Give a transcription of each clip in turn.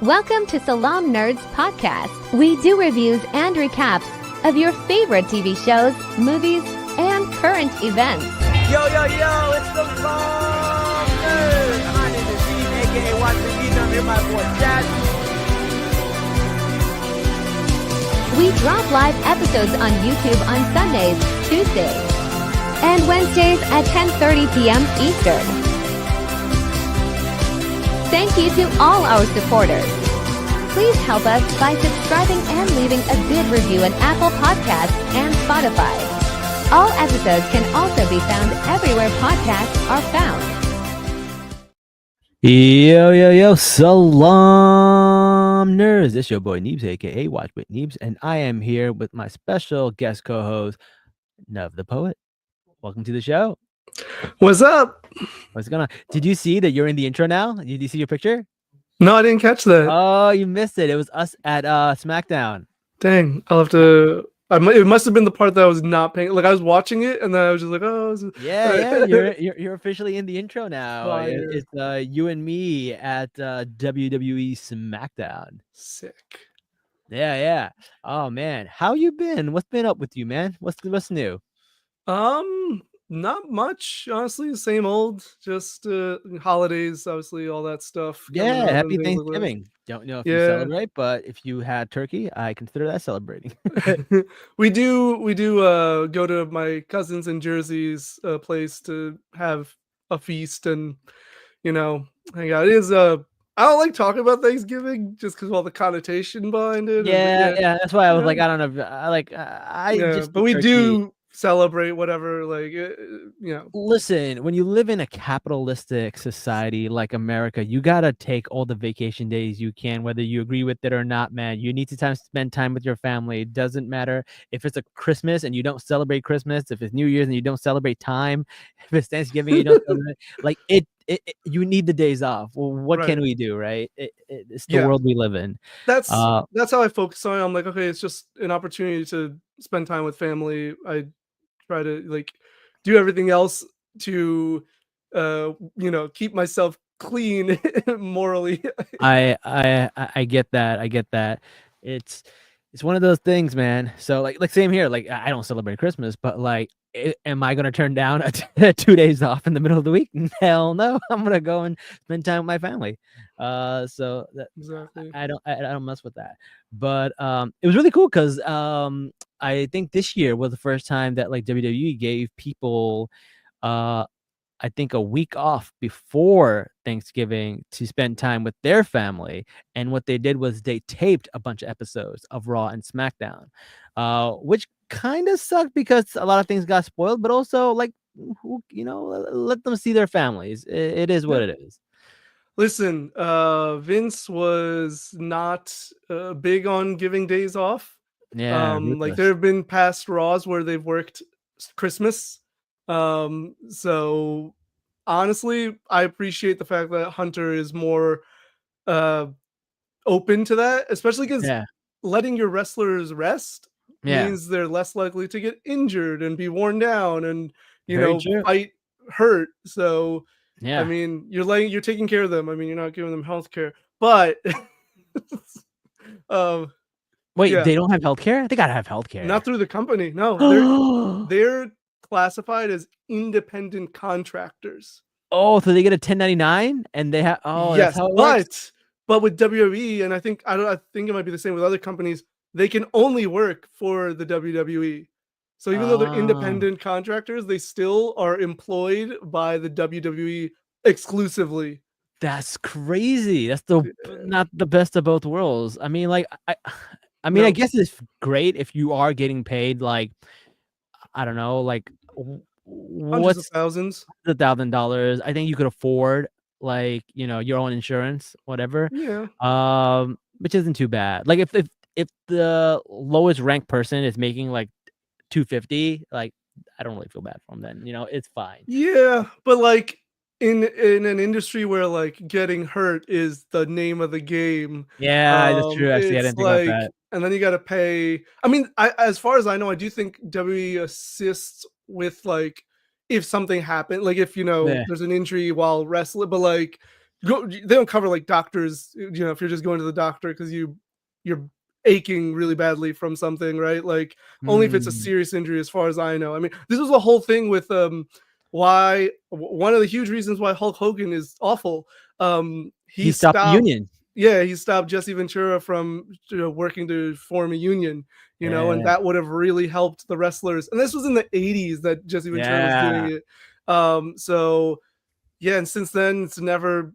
Welcome to Salaam Nerds Podcast. We do reviews and recaps of your favorite TV shows, movies, and current events. Yo, it's the Salaam Nerds. My name is Steve, aka Watch the Geek. I'm here, my boy Chad. We drop live episodes on YouTube on Sundays, Tuesdays, and Wednesdays at 10:30 p.m. Eastern. Thank you to all our supporters. Please help us by subscribing and leaving a good review on Apple Podcasts and Spotify. All episodes can also be found everywhere podcasts are found. Yo, Salaam Nerds. It's your boy Neebs, aka Watch with Neebs, and I am here with my special guest co-host, Nev the Poet. Welcome to the show. What's up? What's going on? Did you see that you're in the intro now? Did you see your picture? No, I didn't catch that. Oh, you missed it. It was us at SmackDown. Dang, I'll have to. It must have been the part that I was not paying. Like I was watching it, and then I was just like, "Oh, yeah." You're officially in the intro now. Fire. It's you and me at WWE SmackDown. Sick. Yeah. Oh man, how you been? What's been up with you, man? What's new? Not much, honestly. Same old. Just holidays, obviously, all that stuff. Yeah, happy Thanksgiving. Don't know if you celebrate, but if you had turkey, I consider that celebrating. we do go to my cousins in Jersey's place to have a feast and hang out. It is I don't like talking about Thanksgiving just because of all the connotation behind it. Yeah. That's why I was like, I don't know. But we do celebrate whatever, Listen, when you live in a capitalistic society like America, you gotta take all the vacation days you can, whether you agree with it or not, man. You need to spend time with your family. It doesn't matter if it's a Christmas and you don't celebrate Christmas, if it's New Year's and you don't celebrate time, if it's Thanksgiving and you don't celebrate like it you need the days off. Well, what can we do, right? It's the world we live in. That's how I focus on it. I'm like, okay, it's just an opportunity to spend time with family. I try to do everything else to keep myself clean morally. I get that. It's one of those things, man. So like same here. Like I don't celebrate Christmas, but like, am I gonna turn down 2 days off in the middle of the week? Hell no. I'm gonna go and spend time with my family. So that exactly. I don't mess with that. But it was really cool because I think this year was the first time that like WWE gave people I think a week off before Thanksgiving to spend time with their family. And what they did was they taped a bunch of episodes of Raw and SmackDown, which kind of sucked because a lot of things got spoiled, but also like, let them see their families. It is what it is. Listen, Vince was not big on giving days off. Yeah. Like there have been past Raws where they've worked Christmas. So honestly, I appreciate the fact that Hunter is more open to that, especially because letting your wrestlers rest means they're less likely to get injured and be worn down and fight hurt. So I mean, you're taking care of them. I mean, you're not giving them health care, but wait, they don't have health care? They gotta have health care. Not through the company. No, they're classified as independent contractors. Oh, so they get a 1099 and they have yes, that's how it works? But with WWE, and I think it might be the same with other companies, they can only work for the WWE. So even though they're independent contractors, they still are employed by the WWE exclusively. That's crazy. That's not the best of both worlds. I mean, like I guess it's great if you are getting paid like, I don't know, like hundreds of thousands, $1,000. I think you could afford like, your own insurance, whatever. Yeah. Which isn't too bad. Like if the lowest ranked person is making like $250, like I don't really feel bad for them then. It's fine. Yeah, but like in an industry where like getting hurt is the name of the game. Yeah, that's true. Actually, I didn't think about that. And then you got to pay. I mean, as far as I know, I do think WWE assists with like if something happened, like if there's an injury while wrestling, but like they don't cover like doctors, if you're just going to the doctor because you're aching really badly from something, right? Like only if it's a serious injury, as far as I know. I mean, this was a whole thing with why one of the huge reasons why Hulk Hogan is awful. He stopped the union. Yeah, he stopped Jesse Ventura from working to form a union, and that would have really helped the wrestlers. And this was in the 80s that Jesse Ventura was doing it. So yeah, and since then it's never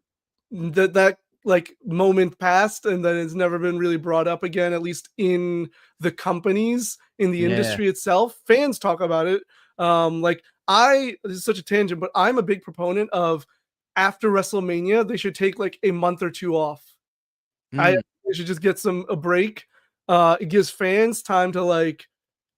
that like moment passed, and then it's never been really brought up again, at least in the companies, in the industry itself. Fans talk about it. Like this is such a tangent, but I'm a big proponent of after WrestleMania, they should take like a month or two off. They should just get a break. It gives fans time to like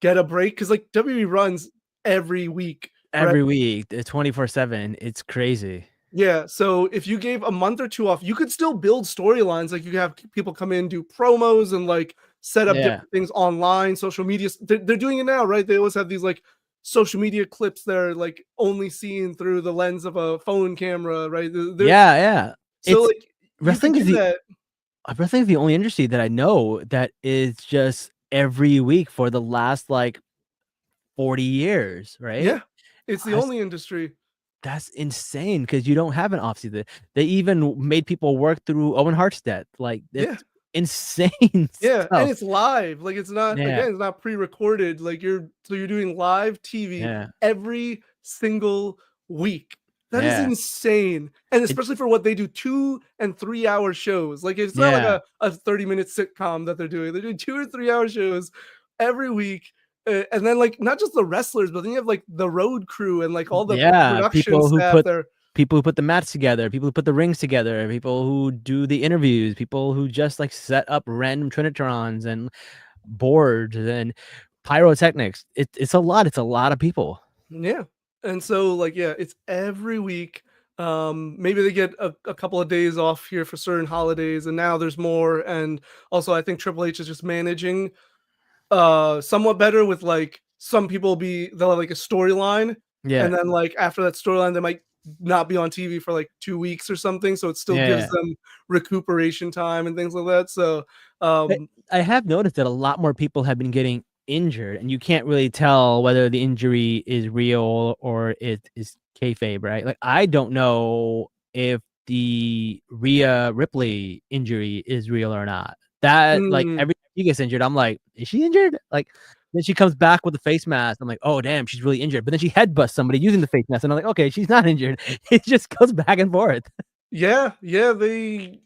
get a break, because like WWE runs every week. Every week, 24/7. It's crazy. Yeah, so if you gave a month or two off, you could still build storylines. Like you have people come in, do promos, and like set up different things online, social media. They're doing it now, right? They always have these like social media clips that are like only seen through the lens of a phone camera, right? Yeah. So it's, like wrestling is the only industry that I know that is just every week for the last like 40 years, right? Yeah, it's the only industry. That's insane, because you don't have an off season. They even made people work through Owen Hart's death. Like, it's insane. Yeah, stuff. and it's live. Like it's not again, it's not pre-recorded. Like you're doing live TV every single week. That is insane. And especially for what they do, 2 and 3 hour shows. Like it's not like a 30-minute sitcom that they're doing. They're doing 2 or 3 hour shows every week. And then like not just the wrestlers, but then you have like the road crew and like all the production staff there. People who put the mats together, people who put the rings together, people who do the interviews, people who just like set up random Trinitrons and boards and pyrotechnics. It's a lot. It's a lot of people. Yeah. And so like, yeah, it's every week. Maybe they get a couple of days off here for certain holidays, and now there's more. And also I think Triple H is just managing somewhat better with like some people they'll have like a storyline, and then like after that storyline they might not be on TV for like 2 weeks or something, so it still gives them recuperation time and things like that. So I have noticed that a lot more people have been getting injured, and you can't really tell whether the injury is real or it is kayfabe, right? Like I don't know if the Rhea Ripley injury is real or not. That like every time she gets injured, I'm like, is she injured? Like then she comes back with a face mask. I'm like, oh damn, she's really injured. But then she headbutts somebody using the face mask, and I'm like, okay, she's not injured. It just goes back and forth. Yeah, he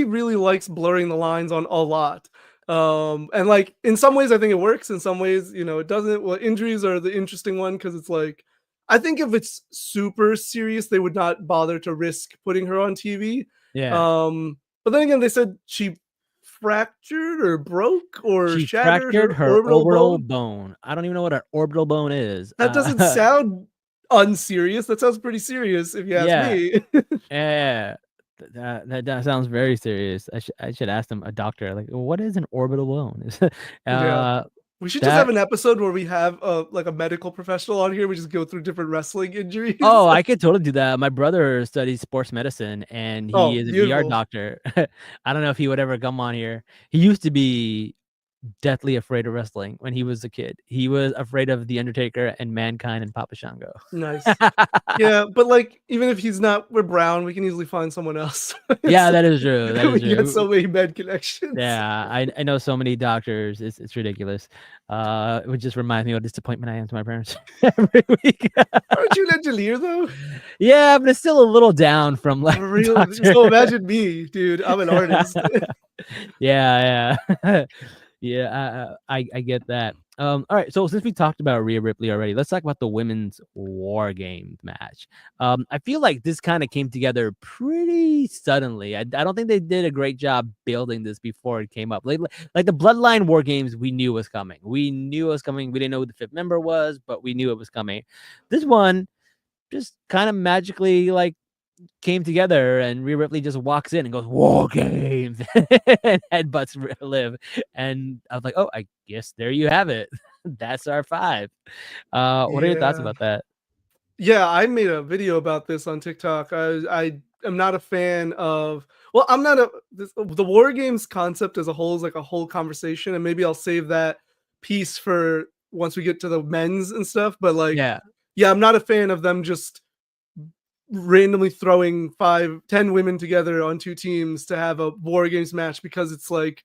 really likes blurring the lines on a lot. And like in some ways I think it works, in some ways, it doesn't. Well, injuries are the interesting one, because it's like I think if it's super serious, they would not bother to risk putting her on TV. Yeah. But then again, they said she fractured or broke or she shattered fractured her orbital bone. I don't even know what an orbital bone is. That doesn't sound unserious. That sounds pretty serious if you ask me. Yeah. That sounds very serious. I should ask them, a doctor, like, what is an orbital bone? We should just have an episode where we have like a medical professional on here. We just go through different wrestling injuries. Oh, I could totally do that. My brother studies sports medicine, and he is a VR doctor. I don't know if he would ever come on here. He used to be deathly afraid of wrestling when he was a kid. He was afraid of The Undertaker and Mankind and Papa Shango. Nice. Yeah, but like even if we're brown, we can easily find someone else. Yeah, that is true. We get so many med connections. Yeah, I know so many doctors. It's ridiculous. It would just remind me what a disappointment I am to my parents every week. Aren't you an engineer though? Yeah, but it's still a little down from like really. So imagine me, dude. I'm an artist. Yeah. Yeah, I get that. All right, so since we talked about Rhea Ripley already, let's talk about the women's War Games match. I feel like this kind of came together pretty suddenly. I don't think they did a great job building this before it came up. Like the Bloodline War Games, we knew was coming. We knew it was coming. We didn't know who the fifth member was, but we knew it was coming. This one just kind of magically like came together, and Rhea Ripley just walks in and goes, War Games, and headbutts Liv. And I was like, oh, I guess there you have it. That's our 5. What are your thoughts about that? Yeah, I made a video about this on TikTok. I am not a fan of. Well, I'm not the War Games concept as a whole is like a whole conversation, and maybe I'll save that piece for once we get to the men's and stuff. But like, yeah, I'm not a fan of them just randomly throwing 5-10 women together on 2 teams to have a War Games match because it's like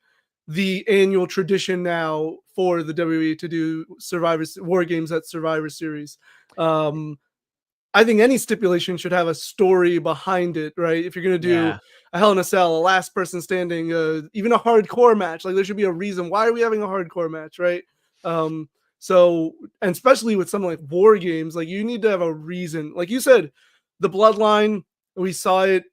the annual tradition now for the WWE to do War Games at Survivor Series. I think any stipulation should have a story behind it, right? If you're going to do a Hell in a Cell, a last person standing, even a hardcore match, like there should be a reason. Why are we having a hardcore match, right? So, and especially with something like War Games, like you need to have a reason. Like you said, the Bloodline, we saw it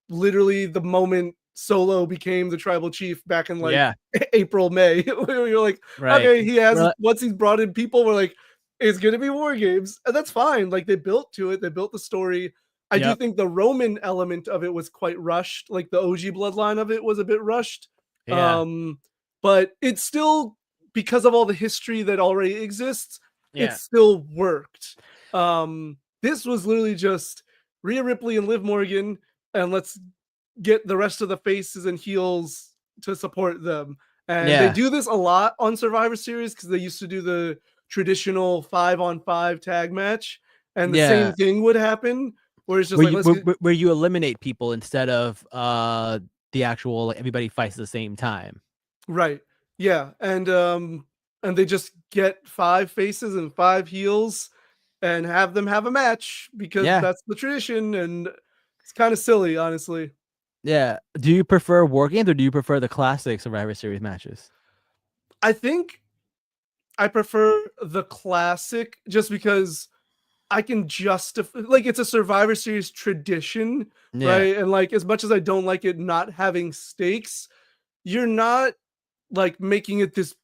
literally the moment Solo became the tribal chief back in like April, May. You're like, okay, he has, once he's brought in people, we're like, it's going to be War Games. And that's fine. Like they built to it. They built the story. I do think the Roman element of it was quite rushed. Like the OG bloodline of it was a bit rushed. But it's still, because of all the history that already exists, it still worked. This was literally just Rhea Ripley and Liv Morgan, and let's get the rest of the faces and heels to support them. And they do this a lot on Survivor Series because they used to do the traditional 5-on-5 tag match, and the same thing would happen where it's just where you eliminate people instead of the actual like, everybody fights at the same time, right? And they just get 5 faces and 5 heels and have them have a match because that's the tradition, and it's kind of silly, honestly. Do you prefer War Games or do you prefer the classic Survivor Series matches? I think I prefer the classic just because I can justify, like, it's a Survivor Series tradition, right? And like, as much as I don't like it not having stakes, you're not like making it this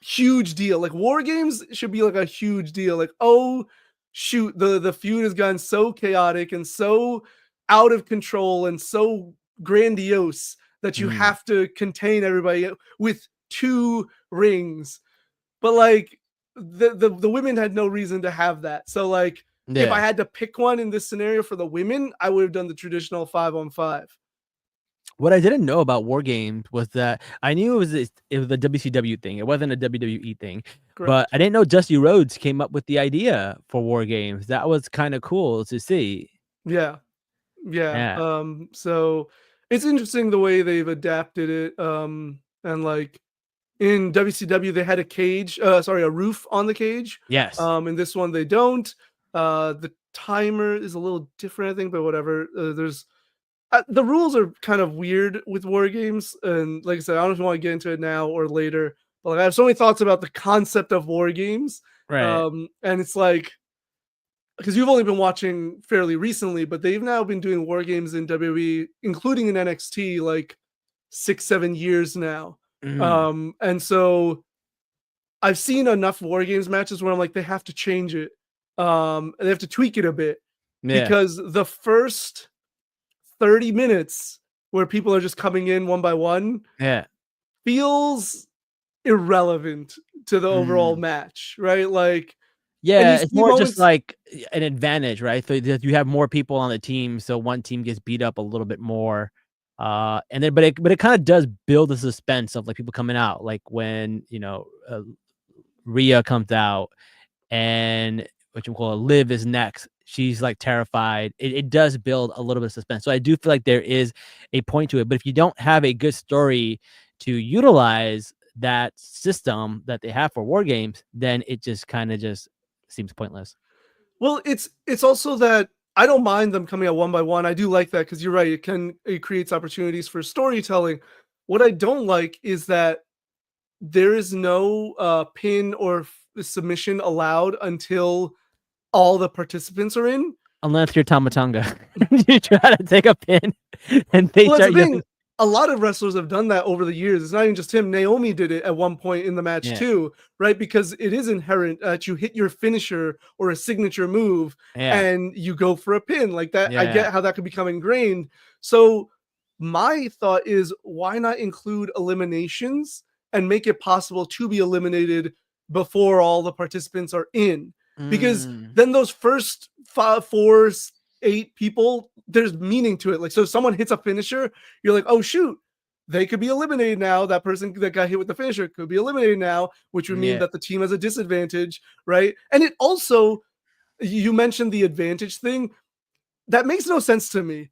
huge deal. Like War Games should be like a huge deal. Like, oh shoot, the feud has gone so chaotic and so out of control and so grandiose that you have to contain everybody with 2 rings. But like the women had no reason to have that. So like if I had to pick one in this scenario for the women, I would have done the traditional 5-on-5. What I didn't know about War Games was that I knew it was a WCW thing. It wasn't a WWE thing. Correct. But I didn't know Dusty Rhodes came up with the idea for War Games. That was kind of cool to see. Yeah. So it's interesting the way they've adapted it. And like in WCW, they had a roof on the cage. Yes. In this one, they don't. The timer is a little different, I think, but whatever. There's the rules are kind of weird with War Games, and like I said, I don't know if you want to get into it now or later. But like, I have so many thoughts about the concept of War Games, right? And it's like, because you've only been watching fairly recently, but they've now been doing War Games in WWE, including in NXT, like 6-7 years now. And so I've seen enough War Games matches where I'm like, they have to change it. They have to tweak it a bit because the first 30 minutes where people are just coming in one by one feels irrelevant to the overall match, right? Like, it's more just like an advantage, right? So you have more people on the team, so one team gets beat up a little bit more. And then but it kind of does build the suspense of like people coming out, like when Rhea comes out and what you call Liv is next. She's like terrified. It does build a little bit of suspense. So I do feel like there is a point to it. But if you don't have a good story to utilize that system that they have for War Games, then it just kind of just seems pointless. Well, it's also that I don't mind them coming out one by one. I do like that because you're right. It creates opportunities for storytelling. What I don't like is that there is no pin or submission allowed until all the participants are in. Unless you're Tama Tonga. You try to take a pin and they start yelling. A lot of wrestlers have done that over the years. It's not even just him. Naomi did it at one point in the match too, right? Because it is inherent that you hit your finisher or a signature move and you go for a pin like that. I get how that could become ingrained. So my thought is, why not include eliminations and make it possible to be eliminated before all the participants are in? Because then those first 4 8 people, there's meaning to it. Like, so if someone hits a finisher, you're like, oh shoot, they could be eliminated now. That person that got hit with the finisher could be eliminated now, which would mean that the team has a disadvantage, right? And it also, you mentioned the advantage thing. That makes no sense to me.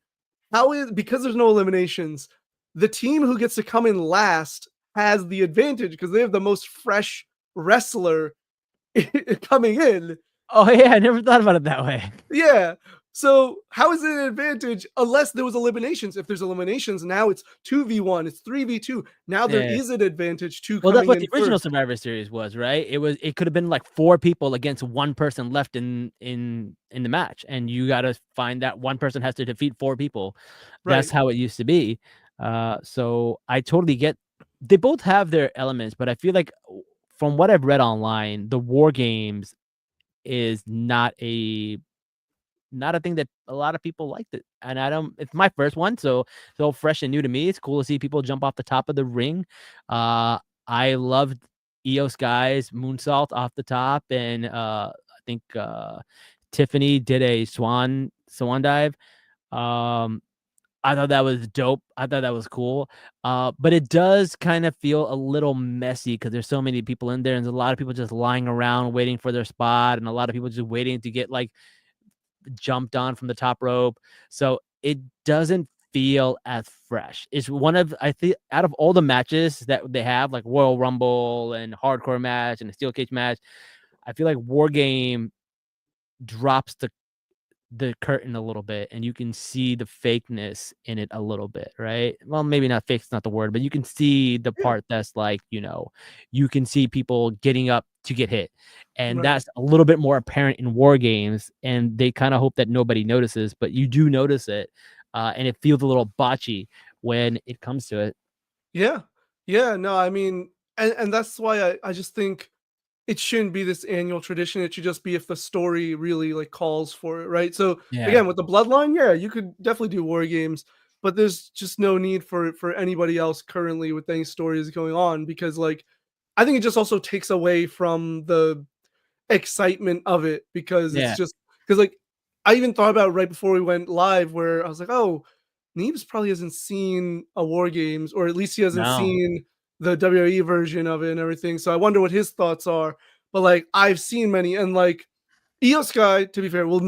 How is, because there's no eliminations, the team who gets to come in last has the advantage because they have the most fresh wrestler coming in. Oh yeah, I never thought about it that way. Yeah. So how is it an advantage unless there was eliminations? If there's eliminations, now it's 2v1, it's 3v2. Now there is an advantage to well, coming that's what in the original first. Survivor Series was, right? It could have been like 4 people against 1 person left in the match, and you got to find that 1 person has to defeat 4 people. That's how it used to be. So I totally get. They both have their elements, but I feel like from what I've read online, the War Games is not a thing that a lot of people liked it. And I don't, it's my first one, so fresh and new to me. It's cool to see people jump off the top of the ring. I loved Io Sky's moonsault off the top, and I think Tiffany did a swan dive. I thought that was dope. I thought that was cool. But it does kind of feel a little messy because there's so many people in there, and there's a lot of people just lying around waiting for their spot, and a lot of people just waiting to get like jumped on from the top rope. So it doesn't feel as fresh. It's one of, I think, out of all the matches that they have, like Royal Rumble and Hardcore match and a Steel Cage match, I feel like War Game drops the curtain a little bit, and you can see the fakeness in it a little bit, right? Well, maybe not fake's not the word, but you can see the part that's like, you can see people getting up to get hit, and that's a little bit more apparent in War Games, and they kind of hope that nobody notices, but you do notice it, and it feels a little botchy when it comes to it. Yeah, no, I mean, and that's why I just think it shouldn't be this annual tradition. It should just be if the story really like calls for it, right? So again, with the Bloodline, yeah, you could definitely do War Games, but there's just no need for anybody else currently with any stories going on, because like I think it just also takes away from the excitement of it, because it's just because like I even thought about it right before we went live where I was like, oh, Neebs probably hasn't seen a War Games, or at least he hasn't seen the WWE version of it and everything. So I wonder what his thoughts are. But like I've seen many, and like Io Sky, to be fair, I will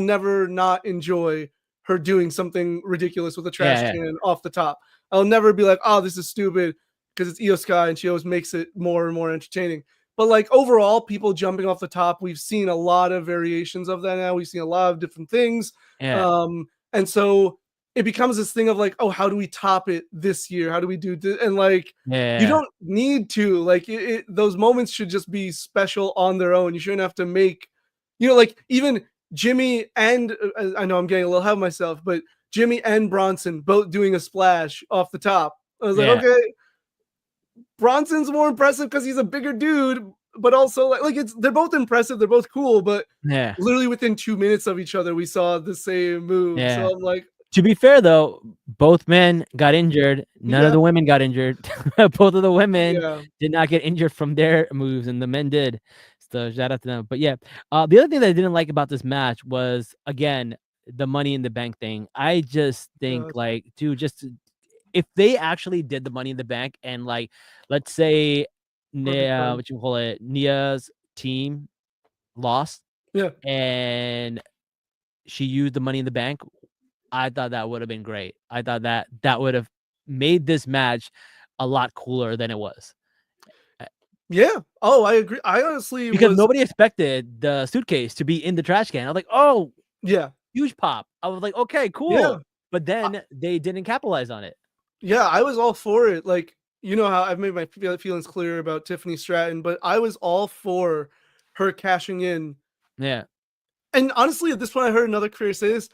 never not enjoy her doing something ridiculous with a trash can off the top. I'll never be like, oh, this is stupid, because it's Io Sky and she always makes it more and more entertaining. But like overall, people jumping off the top, we've seen a lot of variations of that now. We've seen a lot of different things. And so it becomes this thing of like, oh, how do we top it this year? How do we do this? And like, you don't need to, like, those moments should just be special on their own. You shouldn't have to make, like even Jimmy and I know I'm getting a little ahead of myself, but Jimmy and Bronson both doing a splash off the top. I was like, okay, Bronson's more impressive because he's a bigger dude, but also like they're both impressive, they're both cool, but literally within 2 minutes of each other, we saw the same move. So I'm like, to be fair, though, both men got injured. None of the women got injured. Both of the women did not get injured from their moves, and the men did. So shout out to them. But yeah, the other thing that I didn't like about this match was, again, the Money in the Bank thing. I just think, like, dude, just if they actually did the Money in the Bank, and like, let's say, Nia's team lost, and she used the Money in the Bank, I thought that would have been great. I thought that would have made this match a lot cooler than it was. Yeah. Oh, I agree. I honestly, because nobody expected the suitcase to be in the trash can. I was like, oh, yeah, huge pop. I was like, okay, cool. Yeah. But then they didn't capitalize on it. Yeah, I was all for it. Like, you know how I've made my feelings clear about Tiffany Stratton, but I was all for her cashing in. Yeah. And honestly, at this point, I heard another creator say this: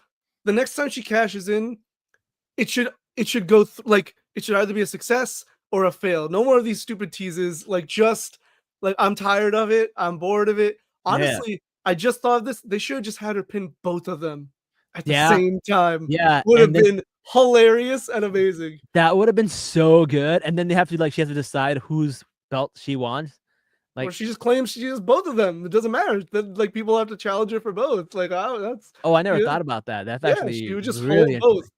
the next time she cashes in, it should go like it should either be a success or a fail. No more of these stupid teases. Like, just like, I'm tired of it. I'm bored of it. Honestly, I just thought of this. They should have just had her pin both of them at the same time. Yeah, would have been hilarious and amazing. That would have been so good. And then they have to she has to decide whose belt she wants. Or she just claims she is both of them. It doesn't matter. Like people have to challenge her for both. Like, oh, that's I never thought about that. That's she actually would just really hold both.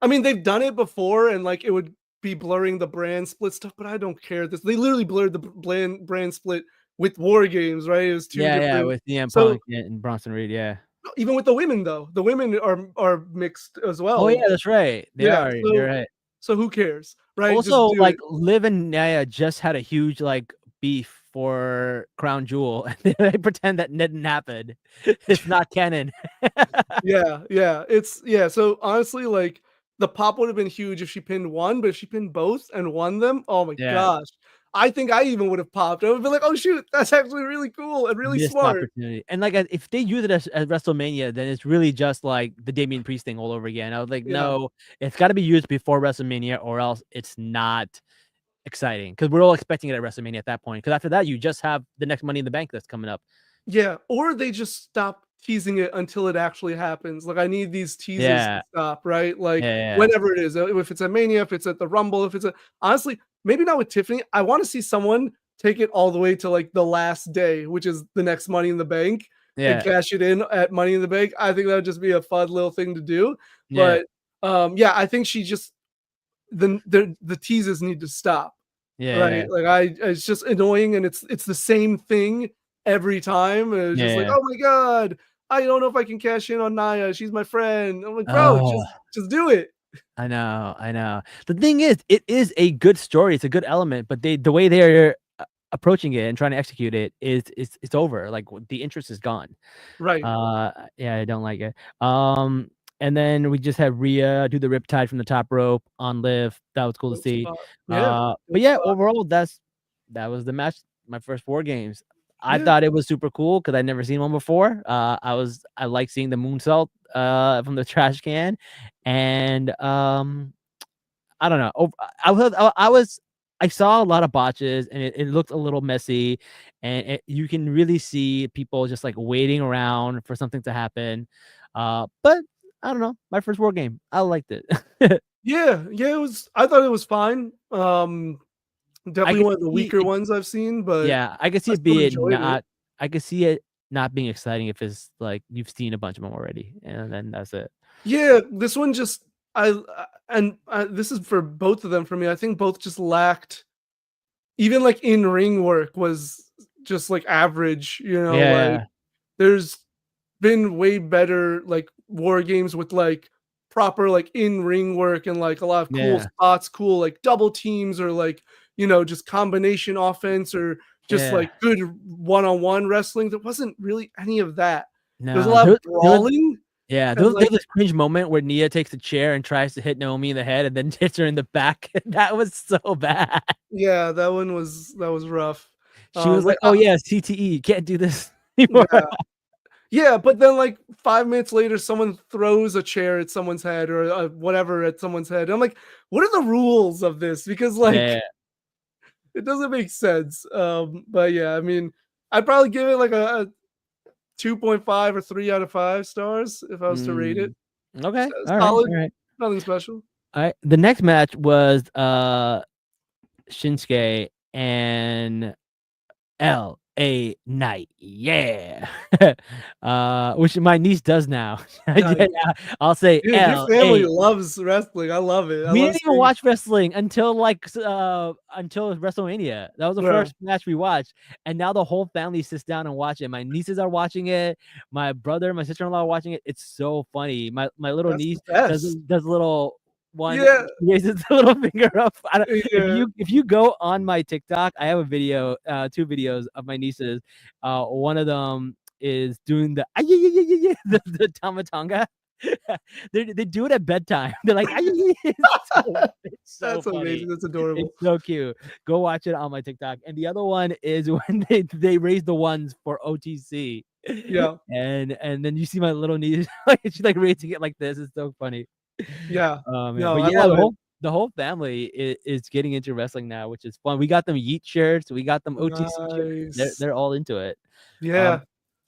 I mean, they've done it before, and like it would be blurring the brand split stuff, but I don't care. They literally blurred the brand split with War Games, right? It was two different. with CM So Punk and Bronson Reed. Yeah. even with the women, though, the women are mixed as well. Oh yeah, that's right. They are. You're right. So who cares, right? Also, like Liv and Nia just had a huge like beef for Crown Jewel, and they pretend that didn't happen. It's not canon. So honestly, like the pop would have been huge if she pinned one, but if she pinned both and won them, oh my gosh. I think I even would have popped. I would be like, oh shoot, that's actually really cool and really smart. Opportunity. And like if they use it as WrestleMania, then it's really just like the Damian Priest thing all over again. I was like, no, it's got to be used before WrestleMania, or else it's not exciting, because we're all expecting it at WrestleMania at that point. Because after that, you just have the next Money in the Bank that's coming up. Yeah, or they just stop teasing it until it actually happens. Like I need these teasers to stop, right? Like whenever it is, if it's at Mania, if it's at the Rumble, if it's honestly, maybe not with Tiffany. I want to see someone take it all the way to like the last day, which is the next Money in the Bank, and cash it in at Money in the Bank. I think that would just be a fun little thing to do. But I think she just the teases need to stop. Right. Like it's just annoying, and it's the same thing every time. And it's just like, oh my god, I don't know if I can cash in on Nia. She's my friend. I'm like, bro, just do it. I know. The thing is, it is a good story. It's a good element, but the way they're approaching it and trying to execute it it's over. Like the interest is gone. Right. I don't like it. And then we just had Rhea do the riptide from the top rope on Liv. That was cool to see. But overall, that was the match. My first War Games. I thought it was super cool because I'd never seen one before. I like seeing the moonsault from the trash can, and I don't know. I saw a lot of botches, and it looked a little messy, and you can really see people just like waiting around for something to happen. But I don't know. My first War Game, I liked it. It was. I thought it was fine. Definitely one of the weaker ones I've seen, but I could see it being not. I could see it not being exciting if it's like you've seen a bunch of them already, and then that's it. Yeah, this one just this is for both of them. For me, I think both just lacked. Even like in ring work was just like average. Like there's been way better like War Games with like proper like in ring work and like a lot of cool spots, cool like double teams, or like just combination offense, or just like good one-on-one wrestling. There wasn't really any of that. No. There's a lot of brawling. There's this cringe moment where Nia takes a chair and tries to hit Naomi in the head and then hits her in the back. That was so bad. Yeah, that was rough. She was like, oh yeah, CTE, can't do this anymore. Yeah, but then like 5 minutes later, someone throws a chair at someone's head, or whatever at someone's head. I'm like, what are the rules of this? Because like it doesn't make sense. But yeah, I mean, I'd probably give it like a 2.5 or 3 out of 5 stars if I was to rate it. Okay. So all right. Nothing special. All right. The next match was Shinsuke and LA Knight. Which my niece does now. I'll say dude, your family loves wrestling. I love it. We didn't even watch wrestling until WrestleMania. That was the first match we watched, and now the whole family sits down and watch it. My nieces are watching it. My brother, my sister-in-law are watching it. It's so funny. My little niece does a little one, raises the little finger up. If you go on my TikTok, I have a video, 2 videos of my nieces. One of them is doing the the Tamatonga. They do it at bedtime. They're like, it's so that's funny. Amazing. That's adorable. It's so cute. Go watch it on my TikTok. And the other one is when they raise the ones for OTC. Yeah. And then you see my little niece, like she's like raising it like this. It's so funny. Yeah. The whole family is getting into wrestling now, which is fun. We got them Yeet shirts. We got them OTC shirts. They're all into it. Yeah.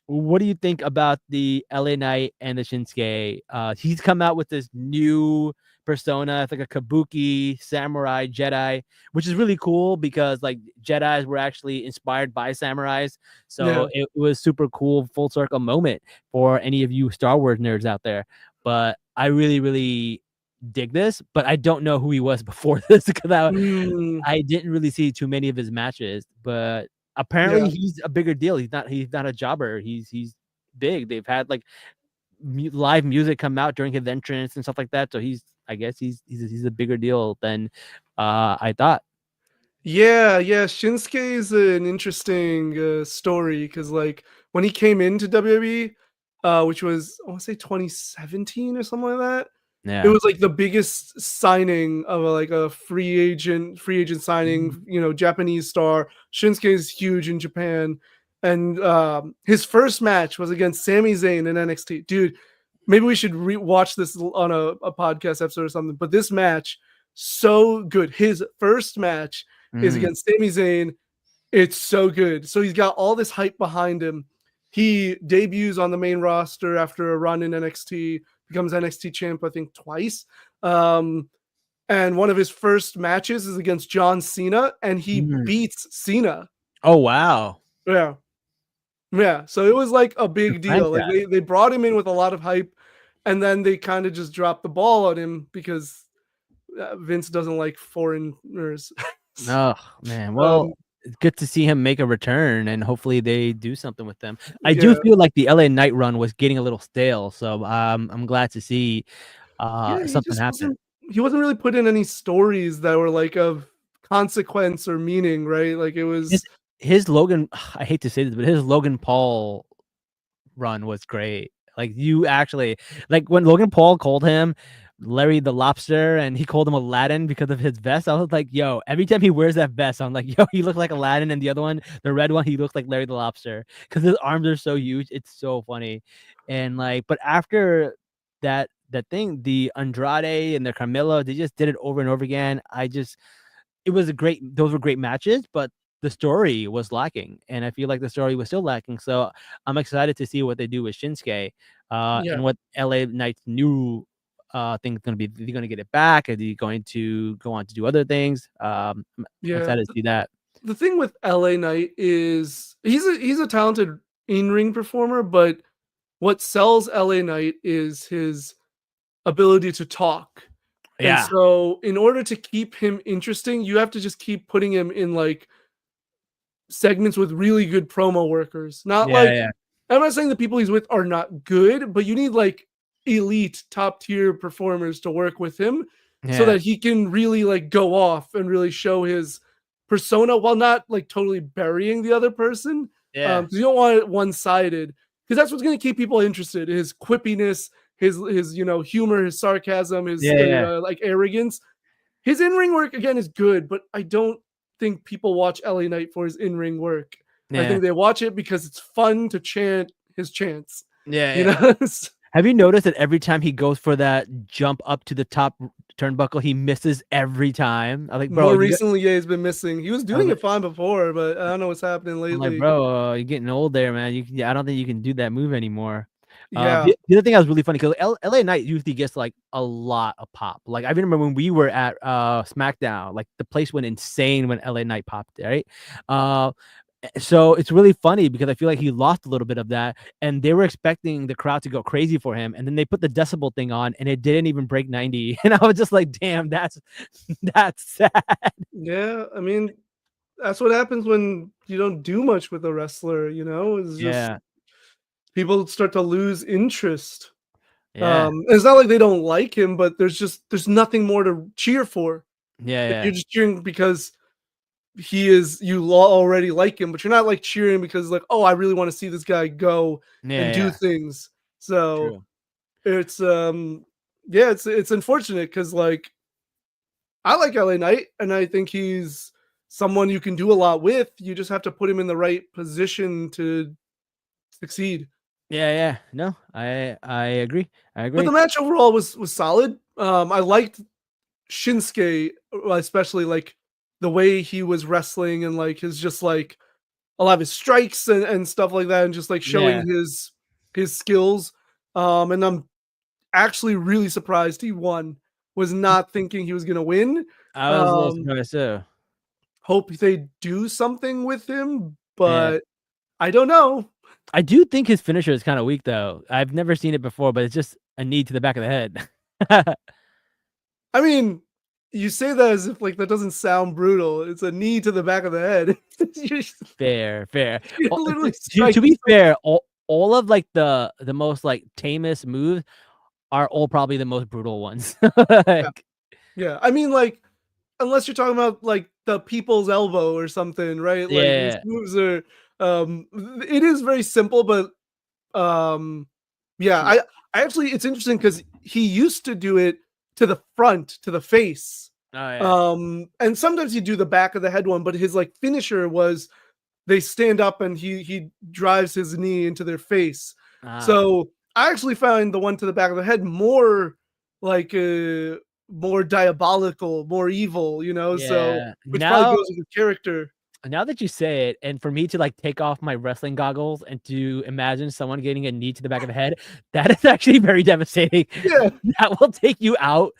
What do you think about the LA Knight and the Shinsuke? He's come out with this new persona. It's like a kabuki samurai Jedi, which is really cool because like Jedis were actually inspired by samurais. So it was super cool, full circle moment for any of you Star Wars nerds out there. But I really, really dig this, but I don't know who he was before this because I didn't really see too many of his matches. But apparently he's a bigger deal. He's not a jobber. He's big. They've had like live music come out during his entrance and stuff like that. So I guess he's a bigger deal than I thought. Yeah, Shinsuke is an interesting story because like when he came into WWE, which was I want to say 2017 or something like that. Yeah, it was like the biggest signing of a free agent signing. Japanese star. Shinsuke is huge in Japan, and his first match was against Sami Zayn in NXT. Dude, maybe we should watch this on a podcast episode or something. But this match, so good. His first match is against Sami Zayn. It's so good. So he's got all this hype behind him. He debuts on the main roster after a run in NXT, becomes NXT champ, I think, twice. And one of his first matches is against John Cena, and he beats Cena. Oh, wow. Yeah. So it was like a big deal. Like they brought him in with a lot of hype, and then they kind of just dropped the ball on him because Vince doesn't like foreigners. Oh man, well, it's good to see him make a return, and hopefully they do something with them. I do feel like the LA Knight run was getting a little stale, so I'm glad to see something happen. He wasn't really put in any stories that were like of consequence or meaning, right? Like it was his Logan. I hate to say this, but his Logan Paul run was great. Like you actually like when Logan Paul called him Larry the Lobster and he called him Aladdin because of his vest. I was like, yo, every time he wears that vest, I'm like, yo, he looks like Aladdin, and the other one, the red one, he looks like Larry the Lobster because his arms are so huge. It's so funny. And like, but after that thing, the Andrade and the Carmelo, they just did it over and over again. Those were great matches, but the story was lacking, and I feel like the story was still lacking. So I'm excited to see what they do with Shinsuke and what LA Knight's new thing is going to be. Are they going to get it back? Are they going to go on to do other things? I'm excited to see that. The thing with LA Knight is he's a talented in-ring performer, but what sells LA Knight is his ability to talk. Yeah. And so in order to keep him interesting, you have to just keep putting him in like segments with really good promo workers. I'm not saying the people he's with are not good, but you need like elite top tier performers to work with him so that he can really like go off and really show his persona while not like totally burying the other person. Because you don't want it one-sided, because that's what's going to keep people interested. His quippiness, his humor, his sarcasm, his like arrogance. His in-ring work again is good, but I don't think people watch LA Knight for his in-ring work. I think they watch it because it's fun to chant his chants. Have you noticed that every time he goes for that jump up to the top turnbuckle, he misses every time? I like, bro. More recently, he's been missing. He was doing it fine before, but I don't know what's happening lately. I'm like, bro, you're getting old there, man. I don't think you can do that move anymore. The other thing that was really funny, because LA Knight usually gets like a lot of pop. Like I remember when we were at SmackDown, like the place went insane when LA Knight popped, right? So it's really funny because I feel like he lost a little bit of that, and they were expecting the crowd to go crazy for him, and then they put the decibel thing on, and it didn't even break 90. And I was just like, damn, that's sad. Yeah, I mean, that's what happens when you don't do much with a wrestler. It's just people start to lose interest. It's not like they don't like him, but there's nothing more to cheer for. You're just cheering because you already like him, but you're not like cheering because like, oh, I really want to see this guy go and do things. So it's it's unfortunate because like I like LA Knight and I think he's someone you can do a lot with. You just have to put him in the right position to succeed. No, I agree. But the match overall was solid. I liked Shinsuke, especially like the way he was wrestling and like his just like a lot of his strikes and stuff like that, and just like showing his skills. And I'm actually really surprised he won was not thinking he was gonna win. I was a little surprised too. Hope they do something with him, but I don't know. I do think his finisher is kind of weak though. I've never seen it before, but it's just a knee to the back of the head. I mean, you say that as if like that doesn't sound brutal. It's a knee to the back of the head. Fair. To be fair, all of like the most like tamest moves are all probably the most brutal ones. Yeah. I mean, like, unless you're talking about like the people's elbow or something, right? Like these moves are it is very simple, but yeah, I actually it's interesting because he used to do it to the front, to the face. And sometimes he'd do the back of the head one, but his like finisher was they stand up and he drives his knee into their face. So I actually find the one to the back of the head more like more diabolical, more evil, you know. So which probably goes with the character. Now that you say it, and for me to like take off my wrestling goggles and to imagine someone getting a knee to the back of the head, that is actually very devastating. Yeah. That will take you out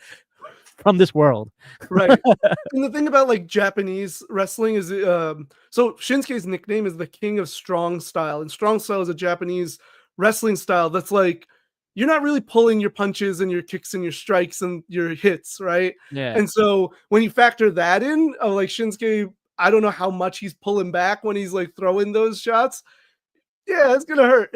from this world. Right. And the thing about like Japanese wrestling is so Shinsuke's nickname is the King of Strong Style, and Strong Style is a Japanese wrestling style that's like you're not really pulling your punches and your kicks and your strikes and your hits, right? Yeah. And so when you factor that in, like Shinsuke, I don't know how much he's pulling back when he's like throwing those shots. Yeah, it's gonna hurt.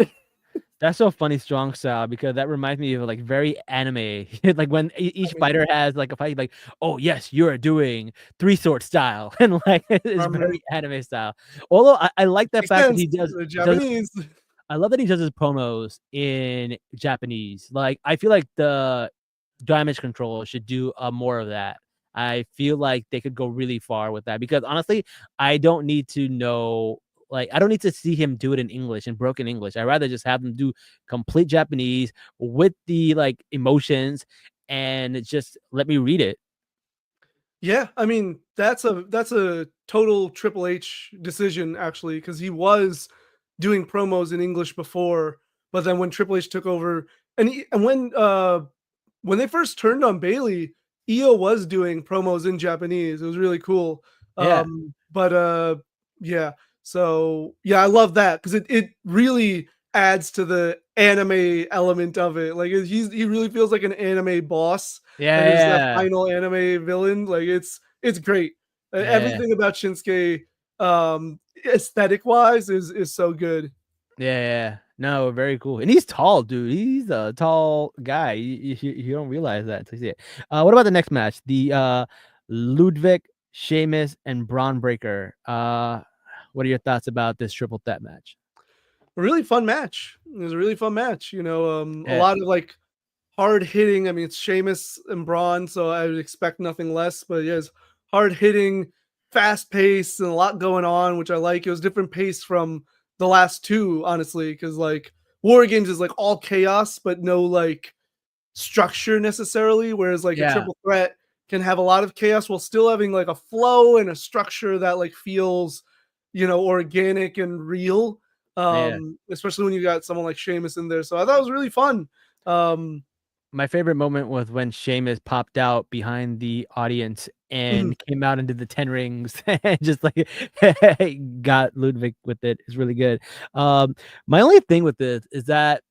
That's so funny, Strong Style, because that reminds me of like very anime. Like when each fighter has like a fight, like, oh yes, you're doing 3-sword style, and like it's very anime style. Although I like that fact that he does Japanese. I love that he does his promos in Japanese. Like I feel like the Damage Control should do more of that. I feel like they could go really far with that because honestly, I don't need to know. Like, I don't need to see him do it in English, in broken English. I'd rather just have him do complete Japanese with the like emotions and just let me read it. Yeah, I mean, that's a total Triple H decision actually, because he was doing promos in English before, but then when Triple H took over and when they first turned on Bailey, Io was doing promos in Japanese. It was really cool. Yeah. Yeah. So yeah, I love that because it really adds to the anime element of it. Like he really feels like an anime boss. Like it's that final anime villain. Like it's great. Everything about Shinsuke, aesthetic wise, is so good. Yeah. No, very cool. And he's tall, dude. He's a tall guy. You don't realize that until you see it. What about the next match? The Ludwig, Sheamus, and Braun Breaker. What are your thoughts about this triple threat match? A really fun match. It was a really fun match. You know, a lot of like hard hitting. I mean, it's Sheamus and Braun, so I would expect nothing less. But yeah, it's hard hitting, fast pace, and a lot going on, which I like. It was different pace from the last two, honestly, because like War Games is like all chaos, but no like structure necessarily. Whereas like a triple threat can have a lot of chaos while still having like a flow and a structure that like feels, you know, organic and real. Especially when you got someone like Sheamus in there. So I thought it was really fun. My favorite moment was when Sheamus popped out behind the audience and came out into the 10 rings and just like got Ludwig with it. It's really good. My only thing with this is that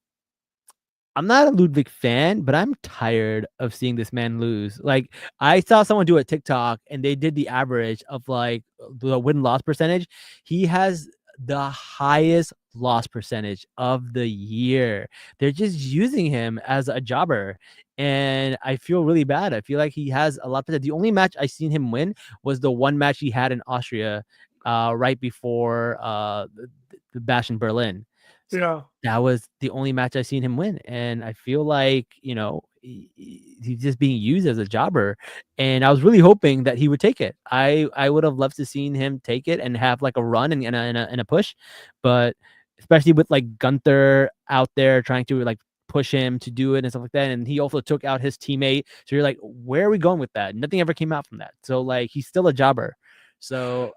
I'm not a Ludwig fan, but I'm tired of seeing this man lose. Like I saw someone do a TikTok and they did the average of like the win-loss percentage. He has the highest loss percentage of the year. They're just using him as a jobber. And I feel really bad. I feel like he has a lot of the only match I seen him win was the one match he had in Austria right before the Bash in Berlin. Yeah, that was the only match I've seen him win. And I feel like, you know, he's just being used as a jobber. And I was really hoping that he would take it. I would have loved to seen him take it and have like a run and a push. But especially with like Gunther out there trying to like push him to do it and stuff like that. And he also took out his teammate. So you're like, where are we going with that? Nothing ever came out from that. So like, he's still a jobber. So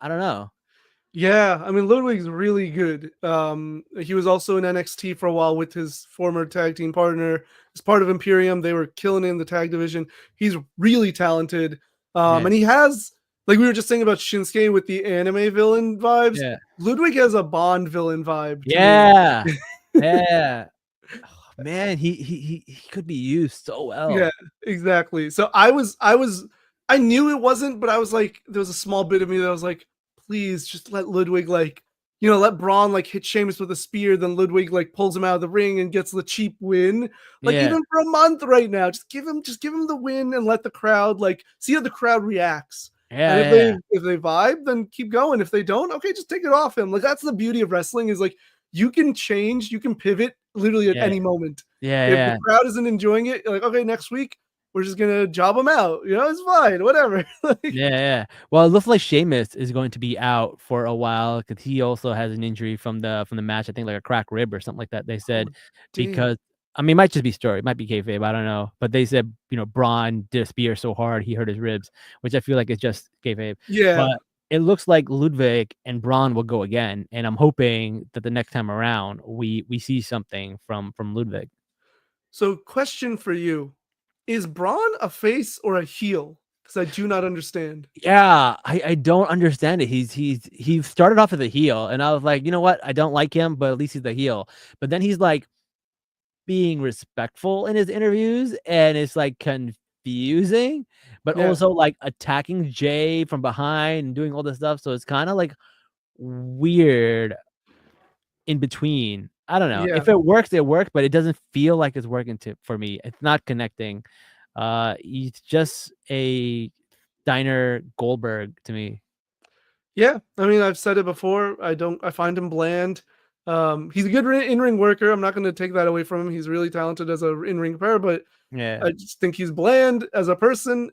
I don't know. Yeah, I mean Ludwig's really good. He was also in NXT for a while with his former tag team partner. As part of Imperium, they were killing it in the tag division. He's really talented. And he has, like we were just saying about Shinsuke with the anime villain vibes. Yeah. Ludwig has a Bond villain vibe to Yeah. me. Yeah. Oh, man, he could be used so well. Yeah, exactly. So I knew it wasn't, but I was like, there was a small bit of me that was like, please just let Ludwig like, let Braun like hit Sheamus with a spear, then Ludwig like pulls him out of the ring and gets the cheap win. Like Yeah. even for a month right now, just give him the win and let the crowd like see how the crowd reacts. Yeah, And yeah. if they vibe, then keep going. If they don't, okay, just take it off him. Like that's the beauty of wrestling is like you can change, you can pivot literally at Yeah. any moment. Yeah, If yeah. the crowd isn't enjoying it, like, okay, next week we're just gonna job them out. It's fine, whatever. Like, Yeah. Well, it looks like Sheamus is going to be out for a while because he also has an injury from the match. I think like a cracked rib or something like that. They said oh, damn. because I mean, it might just be story, it might be kayfabe, I don't know. But they said Braun did a spear so hard he hurt his ribs, which I feel like is just kayfabe. Yeah. But it looks like Ludwig and Braun will go again, and I'm hoping that the next time around we see something from Ludwig. So, question for you: is Braun a face or a heel? Because I do not understand. Yeah, I don't understand it. He started off as a heel, and I was like, you know what? I don't like him, but at least he's the heel. But then he's like being respectful in his interviews, and it's like confusing, but Yeah. also like attacking Jay from behind and doing all this stuff. So it's kind of like weird in between. I don't know. Yeah. If it works, it works, but it doesn't feel like it's working for me. It's not connecting. He's just a Diner Goldberg to me. Yeah. I mean, I've said it before. I find him bland. He's a good in-ring worker. I'm not going to take that away from him. He's really talented as a in-ring player, but Yeah. I just think he's bland as a person,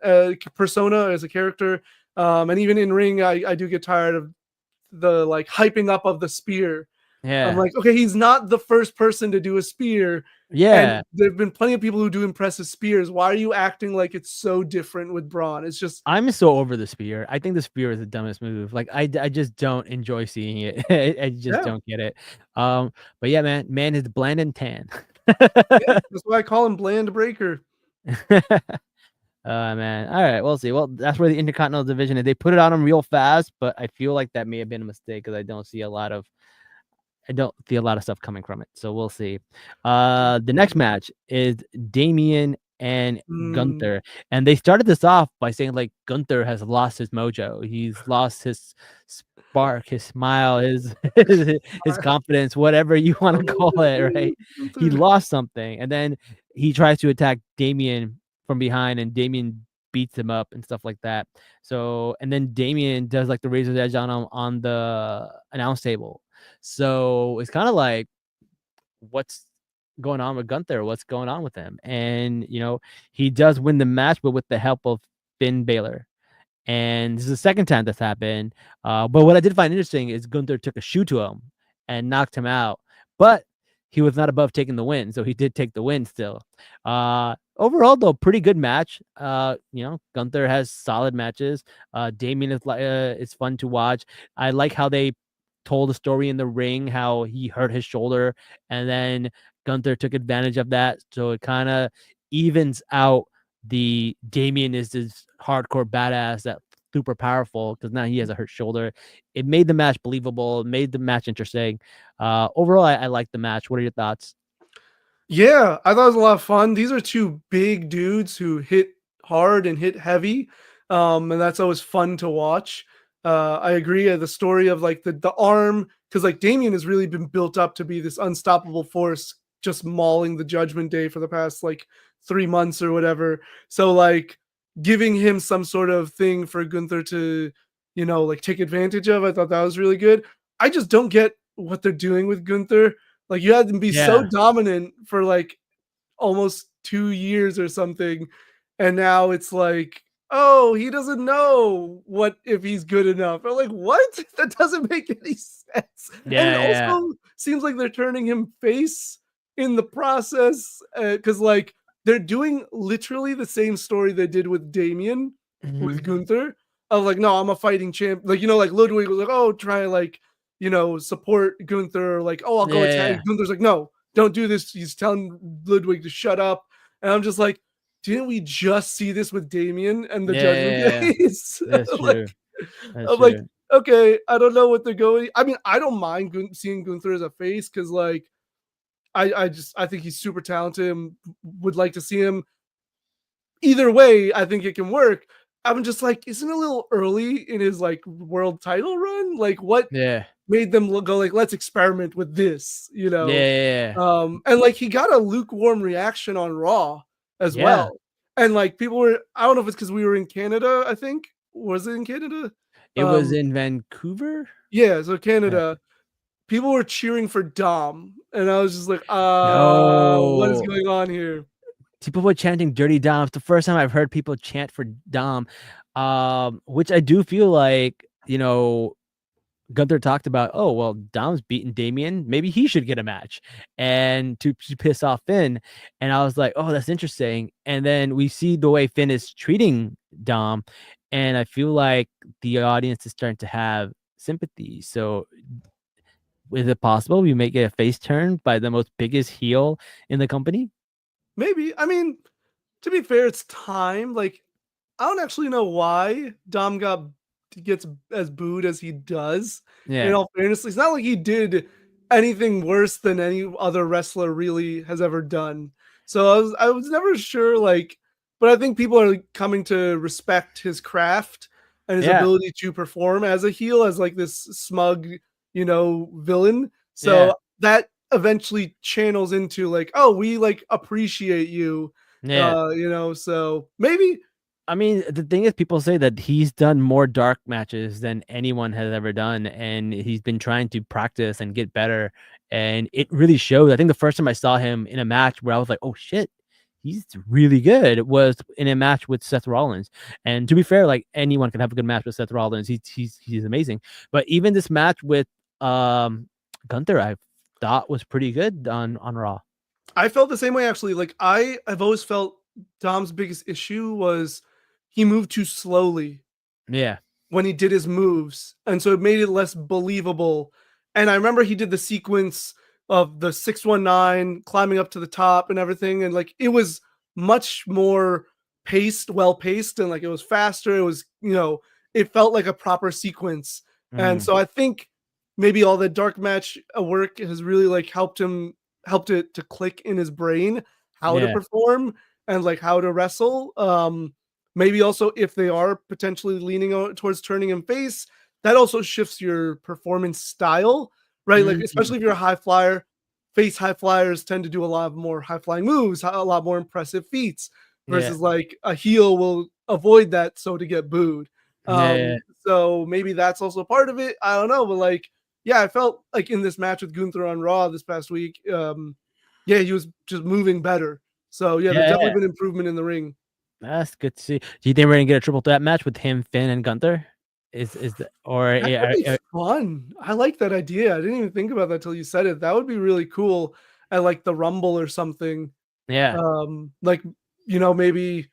persona, as a character. And even in ring, I do get tired of the like hyping up of the spear. I'm Yeah. like, okay, he's not the first person to do a spear. And Yeah. there have been plenty of people who do impressive spears. Why are you acting like it's so different with Braun? It's just I'm so over the spear. I think the spear is the dumbest move. Like I just don't enjoy seeing it. I just yeah, don't get it. But yeah, man is bland and tan. yeah. That's why I call him Bland Breaker. Man. All right, we'll see. Well, that's where the Intercontinental Division is. They put it on him real fast, but I feel like that may have been a mistake because I don't see a lot of stuff coming from it. So we'll see. The next match is Damian and Gunther. And they started this off by saying like Gunther has lost his mojo. He's lost his spark, his smile, his his confidence, whatever you want to call it, right? He lost something. And then he tries to attack Damian from behind, and Damian beats him up and stuff like that. So, and then Damian does like the razor's edge on him on the announce table. So it's kind of like, what's going on with Gunther? What's going on with him? And he does win the match, but with the help of Finn Balor. And this is the second time that's happened. But what I did find interesting is Gunther took a shoe to him and knocked him out. But he was not above taking the win, so he did take the win still. Overall, though, pretty good match. Gunther has solid matches. Damien is fun to watch. I like how they told a story in the ring, how he hurt his shoulder, and then Gunther took advantage of that. So it kind of evens out the Damien is this hardcore badass that super powerful because now he has a hurt shoulder. It made the match believable, made the match interesting. Overall, I like the match. What are your thoughts? Yeah, I thought it was a lot of fun. These are two big dudes who hit hard and hit heavy. And that's always fun to watch. I agree. The story of like the arm, because like Damien has really been built up to be this unstoppable force, just mauling the Judgment Day for the past like 3 months or whatever. So like giving him some sort of thing for Gunther to, like take advantage of, I thought that was really good. I just don't get what they're doing with Gunther. Like you had to be so dominant for like almost 2 years or something. And now it's like, oh, he doesn't know what if he's good enough. I'm like, what? That doesn't make any sense. And it also seems like they're turning him face in the process. Because like they're doing literally the same story they did with Damien, with Gunther. of like, no, I'm a fighting champ. Like, like Ludwig was like, oh, try like, support Gunther. Like, oh, I'll go attack. Gunther's like, no, don't do this. He's telling Ludwig to shut up. And I'm just like, didn't we just see this with Damien and the Judgment Days? That's true. I'm like, okay, I don't know what they're going. I mean, I don't mind seeing Gunther as a face because like, I think he's super talented and would like to see him. Either way, I think it can work. I'm just like, isn't it a little early in his like world title run? Like, what made them go like, let's experiment with this, and like he got a lukewarm reaction on Raw as well, and like people were, I don't know if it's because we were in Canada. I think was it in Canada? It was in Vancouver. Yeah, so Canada. People were cheering for Dom, and I was just like, what is going on here? People were chanting Dirty Dom. It's the first time I've heard people chant for Dom, which I do feel like, Gunther talked about, oh, well, Dom's beating Damien. Maybe he should get a match and to piss off Finn. And I was like, oh, that's interesting. And then we see the way Finn is treating Dom. And I feel like the audience is starting to have sympathy. So is it possible we may get a face turn by the most biggest heel in the company? Maybe. I mean, to be fair, it's time. Like, I don't actually know why Dom gets as booed as he does. In all fairness, it's not like he did anything worse than any other wrestler really has ever done. So I was never sure, like, but I think people are coming to respect his craft and his ability to perform as a heel, as like this smug, villain. So that eventually channels into like, oh, we like appreciate you. So maybe. I mean, the thing is, people say that he's done more dark matches than anyone has ever done, and he's been trying to practice and get better, and it really shows. I think the first time I saw him in a match where I was like, oh shit, he's really good, was in a match with Seth Rollins. And to be fair, like anyone can have a good match with Seth Rollins. He's amazing. But even this match with Gunther, I thought was pretty good on Raw. I felt the same way actually. Like I've always felt Dom's biggest issue was he moved too slowly. When he did his moves, and so it made it less believable. And I remember he did the sequence of the 619 climbing up to the top and everything, and like it was much more well paced, and like it was faster. It was, it felt like a proper sequence. And so I think maybe all the dark match work has really like helped it to click in his brain how to perform and like how to wrestle. Maybe also if they are potentially leaning towards turning him face, that also shifts your performance style, right? Like especially if you're a high flyer, high flyers tend to do a lot of more high flying moves, a lot more impressive feats, versus like a heel will avoid that so to get booed. So maybe that's also part of it. I don't know, but like, I felt like in this match with Gunther on Raw this past week, he was just moving better. So there's definitely been improvement in the ring. That's good to see. Do you think we're gonna get a triple threat match with him, Finn, and Gunther? That would be fun. I like that idea. I didn't even think about that till you said it. That would be really cool at like the Rumble or something. Like maybe.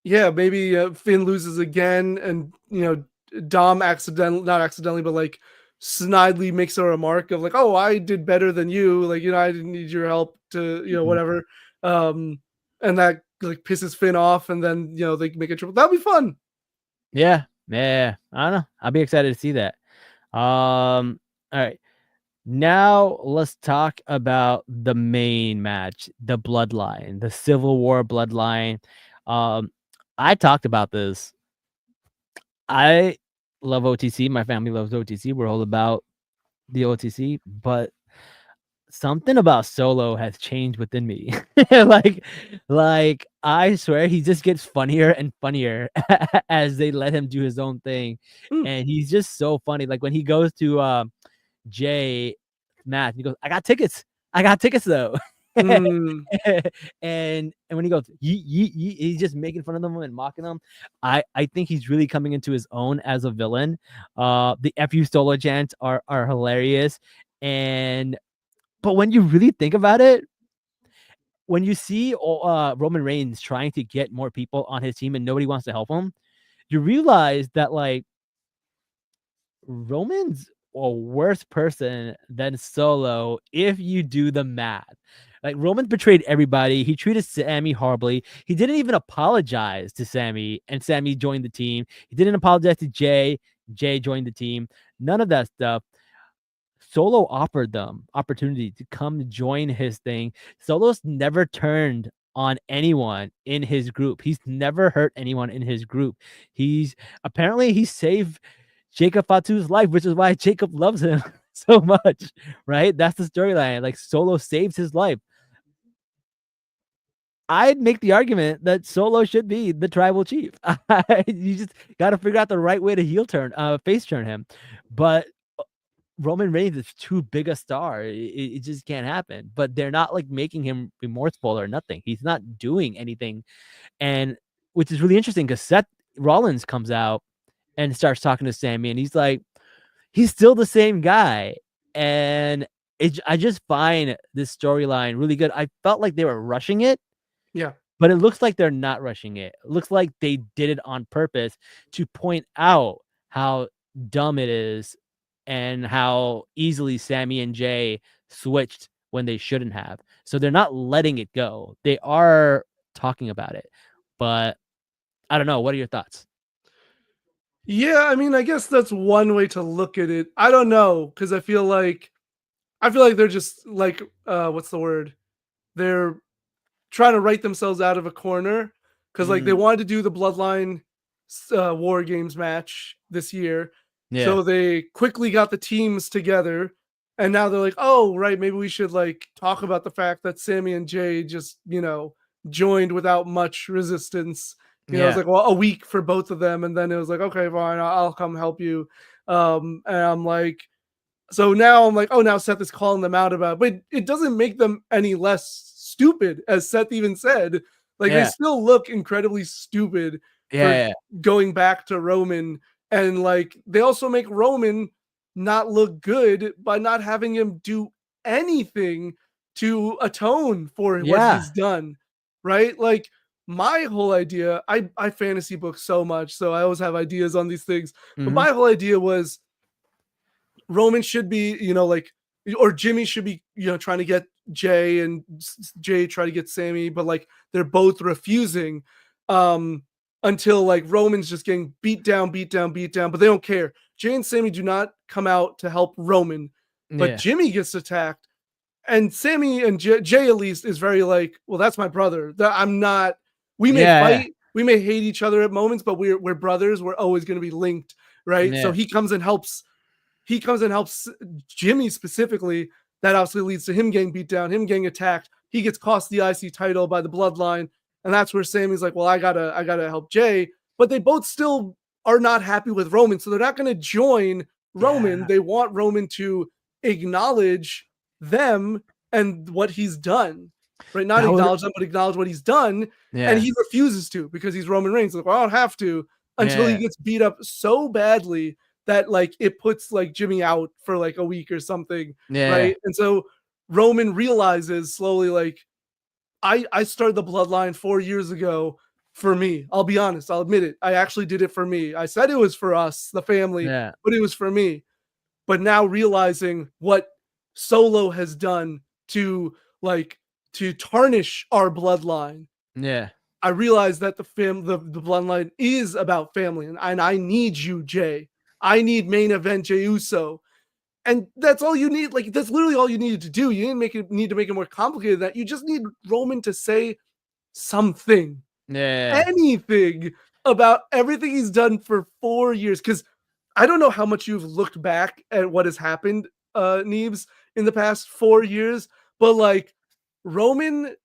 Maybe Finn loses again, and Dom not accidentally, but like snidely makes a remark of like, "Oh, I did better than you. Like, I didn't need your help to, whatever." And that like pisses Finn off, and then they make a triple. That'll be fun. Yeah. I don't know. I'll be excited to see that. All right. Now let's talk about the main match, the Bloodline, the Civil War Bloodline. I talked about this. I love OTC. My family loves OTC. We're all about the OTC, but something about Solo has changed within me. like I swear he just gets funnier and funnier as they let him do his own thing. And he's just so funny. Like when he goes to Jay match, he goes, I got tickets though. And when he goes, he's just making fun of them and mocking them. I think he's really coming into his own as a villain. The FU Solo chants are hilarious. But when you really think about it, when you see Roman Reigns trying to get more people on his team and nobody wants to help him, you realize that like Roman's a worse person than Solo if you do the math. Like Roman betrayed everybody. He treated Sammy horribly. He didn't even apologize to Sammy, and Sammy joined the team. He didn't apologize to Jay. Jay joined the team. None of that stuff. Solo offered them opportunity to come join his thing. Solo's never turned on anyone in his group. He's never hurt anyone in his group. He saved Jacob Fatu's life, which is why Jacob loves him so much, right? That's the storyline. Like Solo saves his life. I'd make the argument that Solo should be the tribal chief. You just got to figure out the right way to face turn him. But Roman Reigns is too big a star. It just can't happen. But they're not like making him remorseful or nothing. He's not doing anything. And which is really interesting because Seth Rollins comes out and starts talking to Sammy, and he's like, he's still the same guy. And I just find this storyline really good. I felt like they were rushing it. Yeah. But it looks like they're not rushing it. It looks like they did it on purpose to point out how dumb it is and how easily Sammy and Jay switched when they shouldn't have. So they're not letting it go. They are talking about it. But I don't know. What are your thoughts? Yeah, I mean, I guess that's one way to look at it. I don't know, because I feel like they're just like what's the word? They're trying to write themselves out of a corner because like they wanted to do the Bloodline War Games match this year. Yeah. So they quickly got the teams together, and now they're like, oh, right, maybe we should like talk about the fact that Sammy and Jay just, joined without much resistance. You know, it was like, well, a week for both of them, and then it was like, okay, fine, I'll come help you. And I'm like, so now I'm like, oh, now Seth is calling them out about it. But it doesn't make them any less stupid, as Seth even said. Like they still look incredibly stupid for going back to Roman. And like they also make Roman not look good by not having him do anything to atone for what he's done. Right? Like my whole idea, I fantasy book so much, so I always have ideas on these things. But my whole idea was Roman should be, or Jimmy should be, trying to get Jay, and Jay try to get Sammy, but like they're both refusing until like Roman's just getting beat down, but they don't care. Jay and Sammy do not come out to help Roman, but Jimmy gets attacked, and Sammy and Jay at least is very like, well, that's my brother. I'm not. We may fight, we may hate each other at moments, but we're brothers. We're always going to be linked, right? So he comes and helps Jimmy specifically. That obviously leads to him getting beat down, him getting attacked. He gets cost the IC title by the Bloodline. And that's where Sammy's like, well, I gotta help Jay. But they both still are not happy with Roman. So they're not going to join Roman. They want Roman to acknowledge them and what he's done. Right? Not acknowledge them, but acknowledge what he's done. And he refuses to because he's Roman Reigns. Like, well, I don't have to, until he gets beat up so badly that like it puts like Jimmy out for like a week or something. Right. And so Roman realizes slowly, like, I started the Bloodline 4 years ago for me. I'll be honest. I'll admit it. I actually did it for me. I said it was for us, the family, but it was for me. But now realizing what Solo has done to tarnish our bloodline. I realize that the bloodline is about family, and I need you, Jay. I need main event Jey Uso. And that's all you need. Like, that's literally all you needed to do. You didn't need to make it more complicated than that. You just need Roman to say something. Anything about everything he's done for 4 years. Because I don't know how much you've looked back at what has happened, Neebs, in the past 4 years. But, like, Roman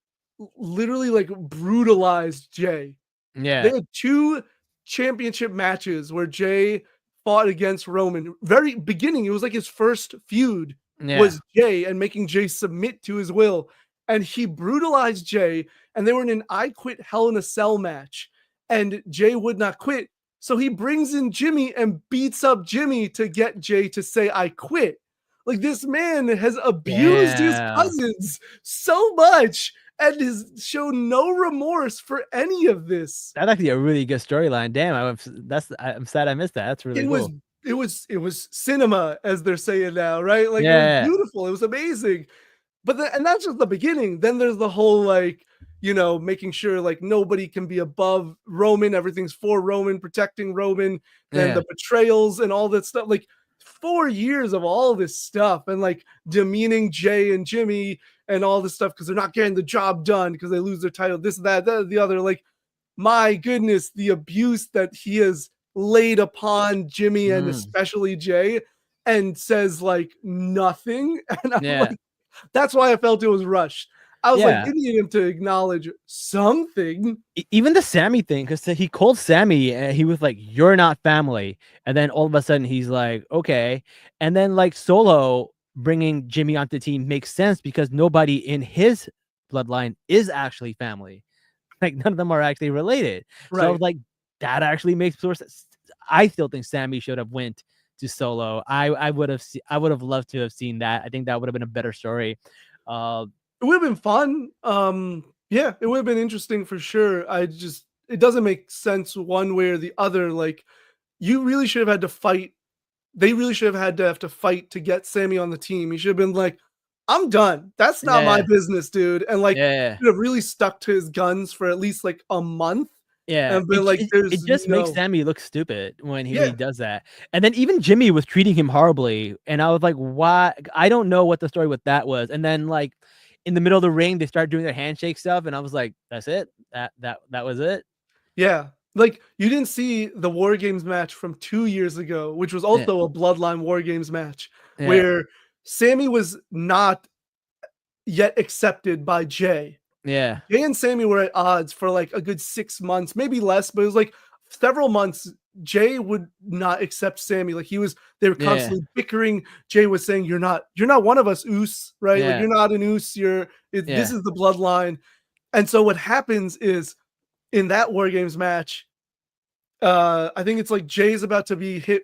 literally, like, brutalized Jay. They had 2 championship matches where Jay fought against Roman. Very beginning, it was like his first feud was Jay and making Jay submit to his will. And he brutalized Jay, and they were in an I Quit Hell in a Cell match. And Jay would not quit. So he brings in Jimmy and beats up Jimmy to get Jay to say, I quit. Like, this man has abused his cousins so much. and has shown no remorse for any of this. That's actually a really good storyline. Damn, I'm sad I missed that. That's really cool. It was cinema, as they're saying now, right? Like, it was beautiful. It was amazing. But and that's just the beginning. Then there's the whole, like, making sure like nobody can be above Roman. Everything's for Roman, protecting Roman, then the betrayals and all that stuff. Like 4 years of all this stuff, and like demeaning Jay and Jimmy and all this stuff because they're not getting the job done because they lose their title. This, that, the other. Like, my goodness, the abuse that he has laid upon Jimmy and especially Jay, and says like nothing. And I'm like, that's why I felt it was rushed. I was like, you need him to acknowledge something. Even the Sammy thing, because he called Sammy and he was like, "You're not family," and then all of a sudden he's like, "Okay," and then like Solo bringing Jimmy onto the team makes sense because nobody in his bloodline is actually family. Like, none of them are actually related. Right. So I was like, that actually makes more sense. I still think Sammy should have went to Solo. I would have loved to have seen that. I think that would have been a better story. It would have been fun. Yeah, it would have been interesting for sure. It doesn't make sense one way or the other. Like, you really should have had to fight. They really should have to fight to get Sammy on the team. He should have been like, I'm done. That's not my business, dude. And like, should have really stuck to his guns for at least like a month. Yeah, and been like, it just makes Sammy look stupid when he does that. And then even Jimmy was treating him horribly, and I was like, why? I don't know what the story with that was. And then like in the middle of the ring, they start doing their handshake stuff, and I was like, that's it. That was it. Yeah, like, you didn't see the War Games match from 2 years ago, which was also a Bloodline War Games match, where Sammy was not yet accepted by Jay. Yeah. Jay and Sammy were at odds for like a good 6 months, maybe less, but it was like several months. Jay would not accept Sammy. Like, they were constantly bickering. Jay was saying, you're not one of us, Oos, right? Like, you're not an Oos. This is the bloodline. And so what happens is, in that War Games match, I think it's like Jay's about to be hit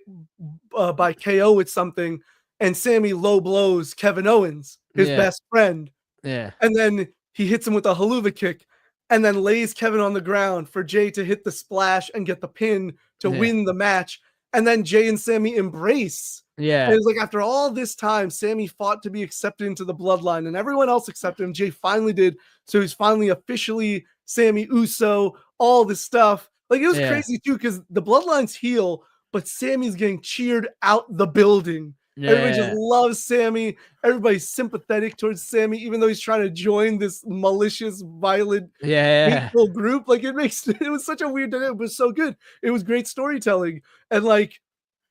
by KO with something, and Sammy low blows Kevin Owens, his best friend. Yeah. And then he hits him with a haluva kick, and then lays Kevin on the ground for Jay to hit the splash and get the pin to win the match. And then Jay and Sammy embrace. Yeah. And it's like, after all this time, Sammy fought to be accepted into the bloodline, and everyone else accepted him. Jay finally did. So he's finally officially Sammy Uso, all this stuff. Like, it was crazy too, because the bloodline's heel, but Sammy's getting cheered out the building. Everybody just loves Sammy. Everybody's sympathetic towards Sammy, even though he's trying to join this malicious, violent, hateful group. Like, it was such a weird dynamic. It was so good. It was great storytelling. And like,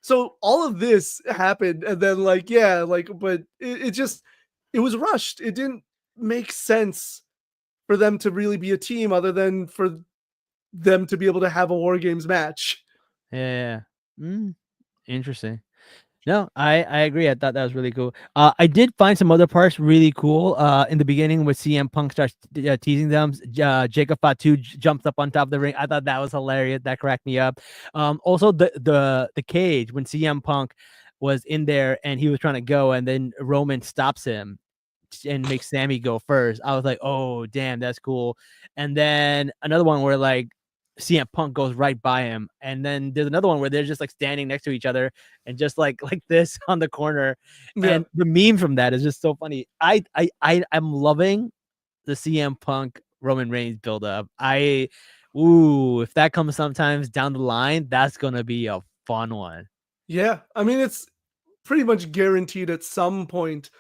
so all of this happened, and then like, but it was rushed. It didn't make sense for them to really be a team, other than for them to be able to have a War Games match. Interesting. No, I agree. I thought that was really cool. I did find some other parts really cool. In the beginning, when CM Punk starts teasing them, Jacob Fatu jumps up on top of the ring. I thought that was hilarious. That cracked me up. Also the cage, when CM Punk was in there and he was trying to go, and then Roman stops him and makes Sammy go first. I was like, oh damn, that's cool. And then another one where like CM Punk goes right by him, and then there's another one where they're just like standing next to each other and just like this on the corner. And the meme from that is just so funny. I'm loving the CM Punk Roman Reigns build up. If that comes sometimes down the line, that's gonna be a fun one. Yeah, I mean, it's pretty much guaranteed at some point.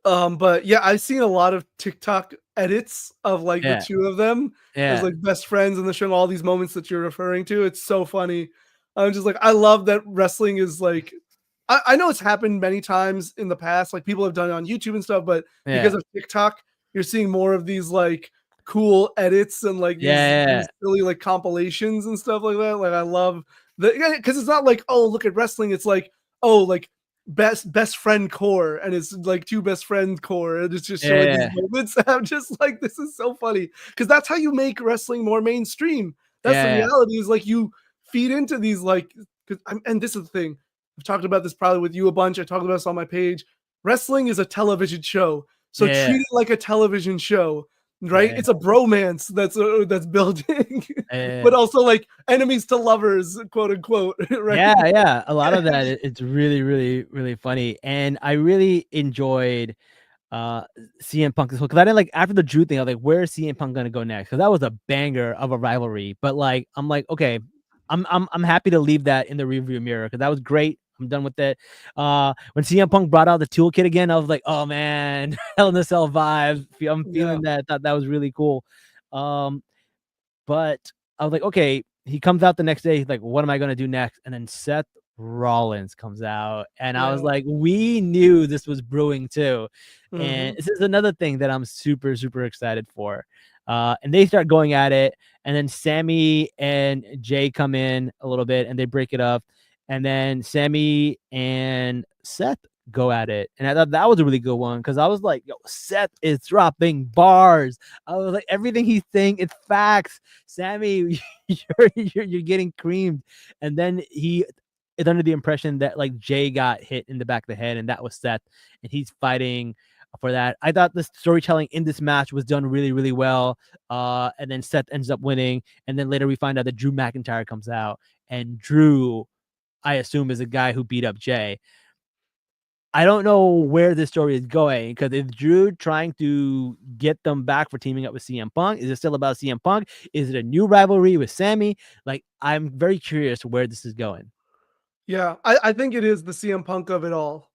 But yeah, I've seen a lot of TikTok edits of like the two of them as like best friends, and they're showing all these moments that you're referring to. It's so funny. I'm just like, I love that wrestling is like, I know it's happened many times in the past, like people have done it on YouTube and stuff, but because of TikTok, you're seeing more of these like cool edits and like these silly like compilations and stuff like that. Like, I love because it's not like, oh, look at wrestling. It's like, oh, like best friend core, and it's like two best friend core, and it's just showing these moments. I'm just like, this is so funny, because that's how you make wrestling more mainstream. That's the reality, is like, you feed into these like, and this is the thing, I've talked about this probably with you a bunch, I talked about this on my page. Wrestling is a television show, so treat it like a television show. right? It's a bromance that's building, but also like enemies to lovers, quote unquote, right? Yeah. A lot of that, it's really, really, really funny, and I really enjoyed CM Punk this whole, because I didn't like after the Drew thing. I was like, where's CM Punk gonna go next? Because that was a banger of a rivalry. But like, I'm like, okay, I'm happy to leave that in the rearview mirror because that was great. I'm done with it. When CM Punk brought out the toolkit again, I was like, oh man, Hell in a Cell vibes. I'm feeling that. Thought that was really cool. But I was like, okay, he comes out the next day. He's like, what am I gonna do next? And then Seth Rollins comes out, and I was like, we knew this was brewing too. And this is another thing that I'm super, super excited for. And they start going at it, and then Sammy and Jay come in a little bit, and they break it up, and then Sammy and Seth go at it. And I thought that was a really good one because I was like, yo, Seth is dropping bars. I was like, everything he's saying, it's facts. Sammy, you're getting creamed. And then he is under the impression that like Jay got hit in the back of the head, and that was Seth, and he's fighting for that. I thought the storytelling in this match was done really, really well. And then Seth ends up winning, and then later we find out that Drew McIntyre comes out, and Drew, I assume, is a guy who beat up Jay. I don't know where this story is going, because is Drew trying to get them back for teaming up with CM Punk? Is it still about CM Punk? Is it a new rivalry with Sammy? Like, I'm very curious where this is going. Yeah, I think it is the CM Punk of it all.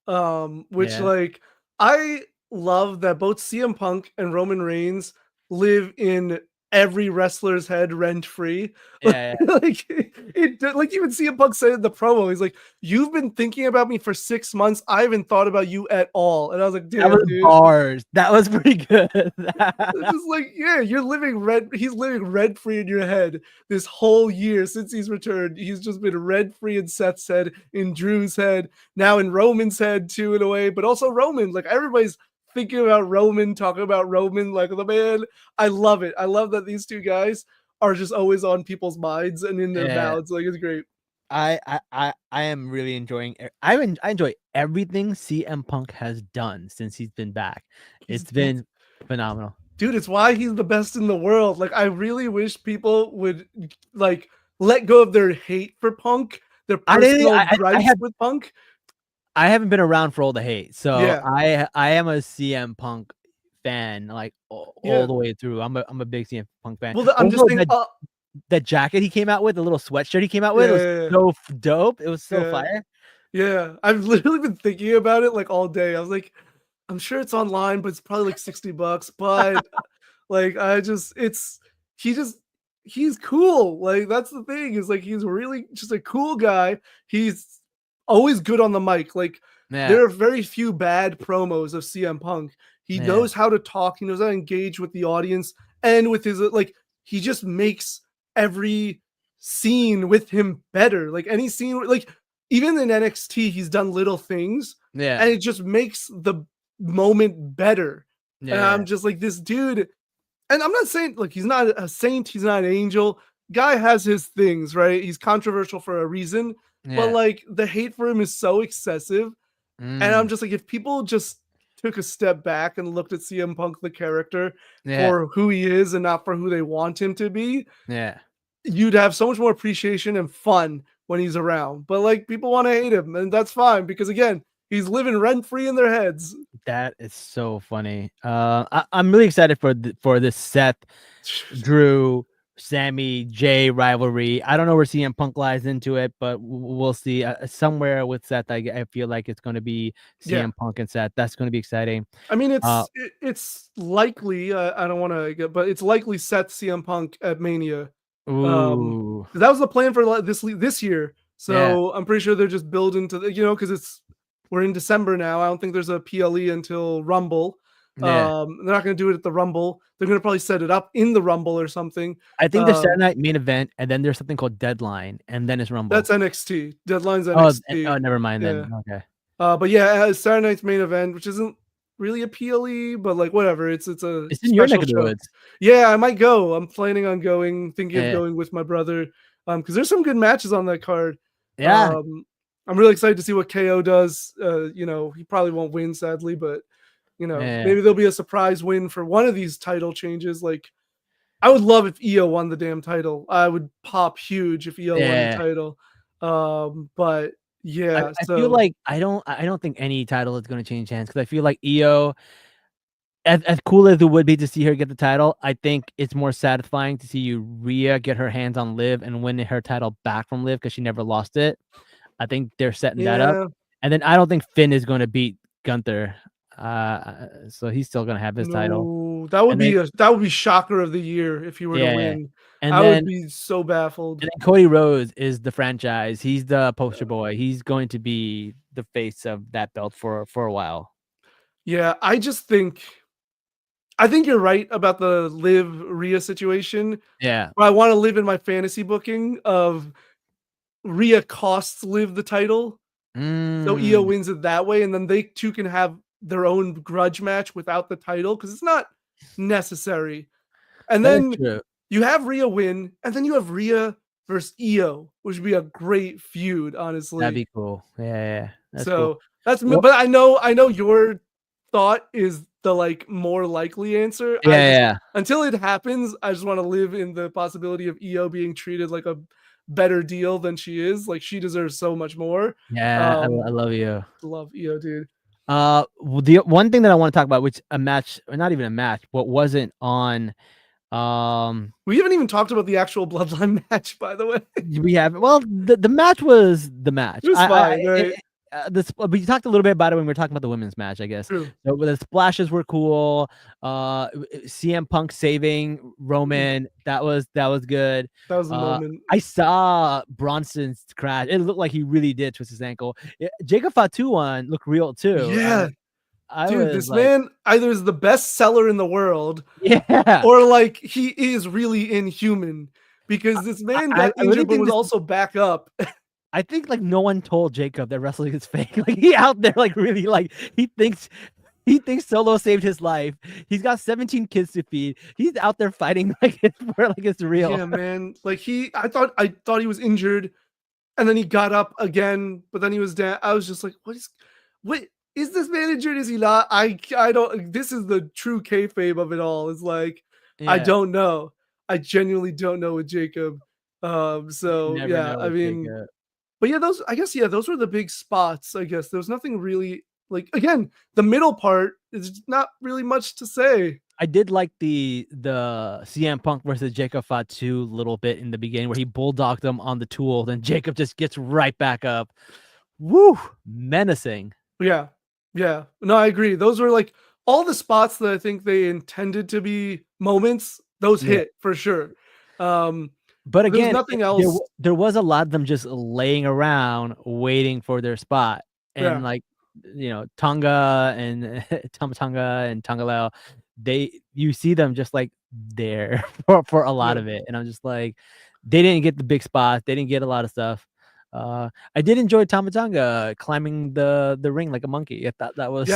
Which like I love that both CM Punk and Roman Reigns live in every wrestler's head rent free. Like even CM Punk said in the promo, he's like, "You've been thinking about me for 6 months. I haven't thought about you at all." And I was like, "Damn, that was dude. Bars. That was pretty good." It's just like, yeah, he's living rent free in your head this whole year since he's returned. He's just been rent free in Seth's head, in Drew's head, now in Roman's head too, in a way. But also Roman, like everybody's thinking about Roman, talking about Roman, like the man. I love it. I love that these two guys are just always on people's minds and in their mouths. Like, it's great. I am really enjoying it. I enjoy everything CM Punk has done since he's been back. It's been phenomenal. Dude, it's why he's the best in the world. Like, I really wish people would like let go of their hate for Punk, their personal gripes with Punk. I haven't been around for all the hate, so I am a CM Punk fan, like all the way through. I'm a big CM Punk fan. Well, I'm just saying, that jacket he came out with, the little sweatshirt he came out with, was so dope. It was so fire. Yeah, I've literally been thinking about it like all day. I was like, I'm sure it's online, but it's probably like $60. But like, he's cool. Like, that's the thing, is like, he's really just a cool guy. He's always good on the mic. Like, there are very few bad promos of CM Punk. He knows how to talk. He knows how to engage with the audience, and with his like, he just makes every scene with him better. Like, any scene, like even in NXT, he's done little things, and it just makes the moment better. And I'm just like, this dude. And I'm not saying like he's not a saint, he's not an angel. Guy has his things, right? He's controversial for a reason, but like the hate for him is so excessive. And I'm just like, if people just took a step back and looked at CM Punk the character for who he is and not for who they want him to be, you'd have so much more appreciation and fun when he's around. But like, people want to hate him, and that's fine, because again, he's living rent free in their heads. That is so funny. I'm really excited for this Seth, Drew, Sammy, Jay rivalry. I don't know where CM Punk lies into it, but we'll see. Somewhere with Seth, I feel like it's going to be CM Punk and Seth. That's going to be exciting. I mean, it's likely. I don't want to, but it's likely Seth CM Punk at Mania. Ooh, that was the plan for this year. So I'm pretty sure they're just building to because we're in December now. I don't think there's a PLE until Rumble. They're not going to do it at the Rumble. They're going to probably set it up in the Rumble or something. I think there's Saturday Night Main Event, and then there's something called Deadline, and then it's Rumble. That's NXT. Deadline's NXT. Oh, never mind then. Okay. But yeah, it has Saturday Night's Main Event, which isn't really a PLE, but like whatever. It's in your neck of the woods. Yeah, I might go. I'm planning on going. Thinking of going with my brother. Because there's some good matches on that card. I'm really excited to see what KO does. He probably won't win, sadly, but maybe there'll be a surprise win for one of these title changes. Like, I would love if Io won the damn title. I would pop huge if Io won the title. But yeah, I feel like I don't think any title is going to change hands because I feel like Io, as cool as it would be to see her get the title, I think it's more satisfying to see Rhea get her hands on Liv and win her title back from Liv because she never lost it. I think they're setting that up, and then I don't think Finn is going to beat Gunther, so he's still going to have his title. That would be shocker of the year if he were to win. And I would be so baffled. And then Cody Rhodes is the franchise. He's the poster boy. He's going to be the face of that belt for a while. Yeah, I think you're right about the Liv Rhea situation. Yeah. But I want to live in my fantasy booking of Rhea costs Liv the title. So Io wins it that way. And then they two can have their own grudge match without the title because it's not necessary. And then you have Rhea win, and then you have Rhea versus Io, which would be a great feud, honestly. That'd be cool. Yeah. That's cool. But I know your thought is the like more likely answer. Until it happens, I just want to live in the possibility of Io being treated like a better deal than she is. Like, she deserves so much more. Yeah, I love Io. Love Io, dude. The one thing that I want to talk about, which a match, or not even a match, but wasn't on. We haven't even talked about the actual Bloodline match, by the way. We have. Well, the match was the match. It was fine, right? We talked a little bit about it when we were talking about the women's match, I guess. True. So the splashes were cool. CM Punk saving Roman, that was good. That was the moment. I saw Bronson's crash. It looked like he really did twist his ankle. Jacob Fatu one looked real too. Yeah. Dude, this man either is the best seller in the world, yeah, or like he is really inhuman, because this man got injured but was also back up. I think like no one told Jacob that wrestling is fake. Like, he out there like really like he thinks Solo saved his life. He's got 17 kids to feed. He's out there fighting like it's real. Yeah, man. Like I thought he was injured, and then he got up again, but then he was down. I was just like, what is this man injured? Is he not? I don't. This is the true kayfabe of it all. It's like, I don't know. I genuinely don't know with Jacob. So yeah, I mean, Jacob. But yeah, those were the big spots. I guess there was nothing really, like, again, the middle part is not really much to say. I did like the CM Punk versus Jacob Fatu little bit in the beginning where he bulldogged him on the tool, then Jacob just gets right back up. Woo, menacing. Yeah. No, I agree. Those were like all the spots that I think they intended to be moments. Those hit for sure. But again, nothing else. There was a lot of them just laying around waiting for their spot, and like, Tonga and Tonga and Tongaleo, you see them just like there for a lot of it, and I'm just like, they didn't get the big spots, they didn't get a lot of stuff. I did enjoy Tama Tonga climbing the ring like a monkey. I thought that was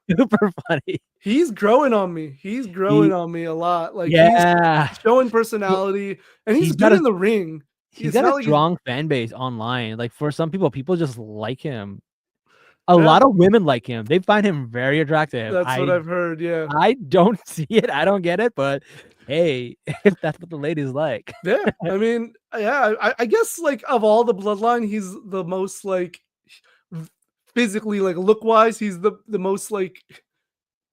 super funny. He's growing on me. He's growing on me a lot. Like, he's showing personality, and he's good in the ring. He's got a strong fan base online. Like, for some people just like him. A lot of women like him. They find him very attractive. That's what I've heard. Yeah, I don't see it. I don't get it. But hey, if that's what the ladies like. Yeah, I mean, I guess like of all the Bloodline, he's the most like physically, like look wise, he's the most like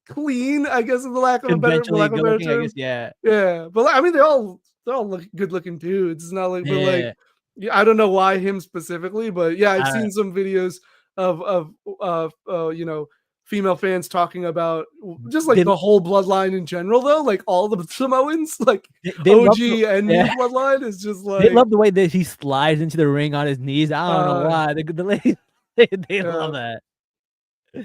clean, I guess, in the lack of a better term. I guess, yeah. But I mean, they're all look good looking dudes. It's not like, but like, I don't know why him specifically, but yeah, I've seen some videos of female fans talking about just like the whole Bloodline in general, though, like all the Samoans, like they OG and new Bloodline is just like, they love the way that he slides into the ring on his knees. I don't know why the ladies they love that.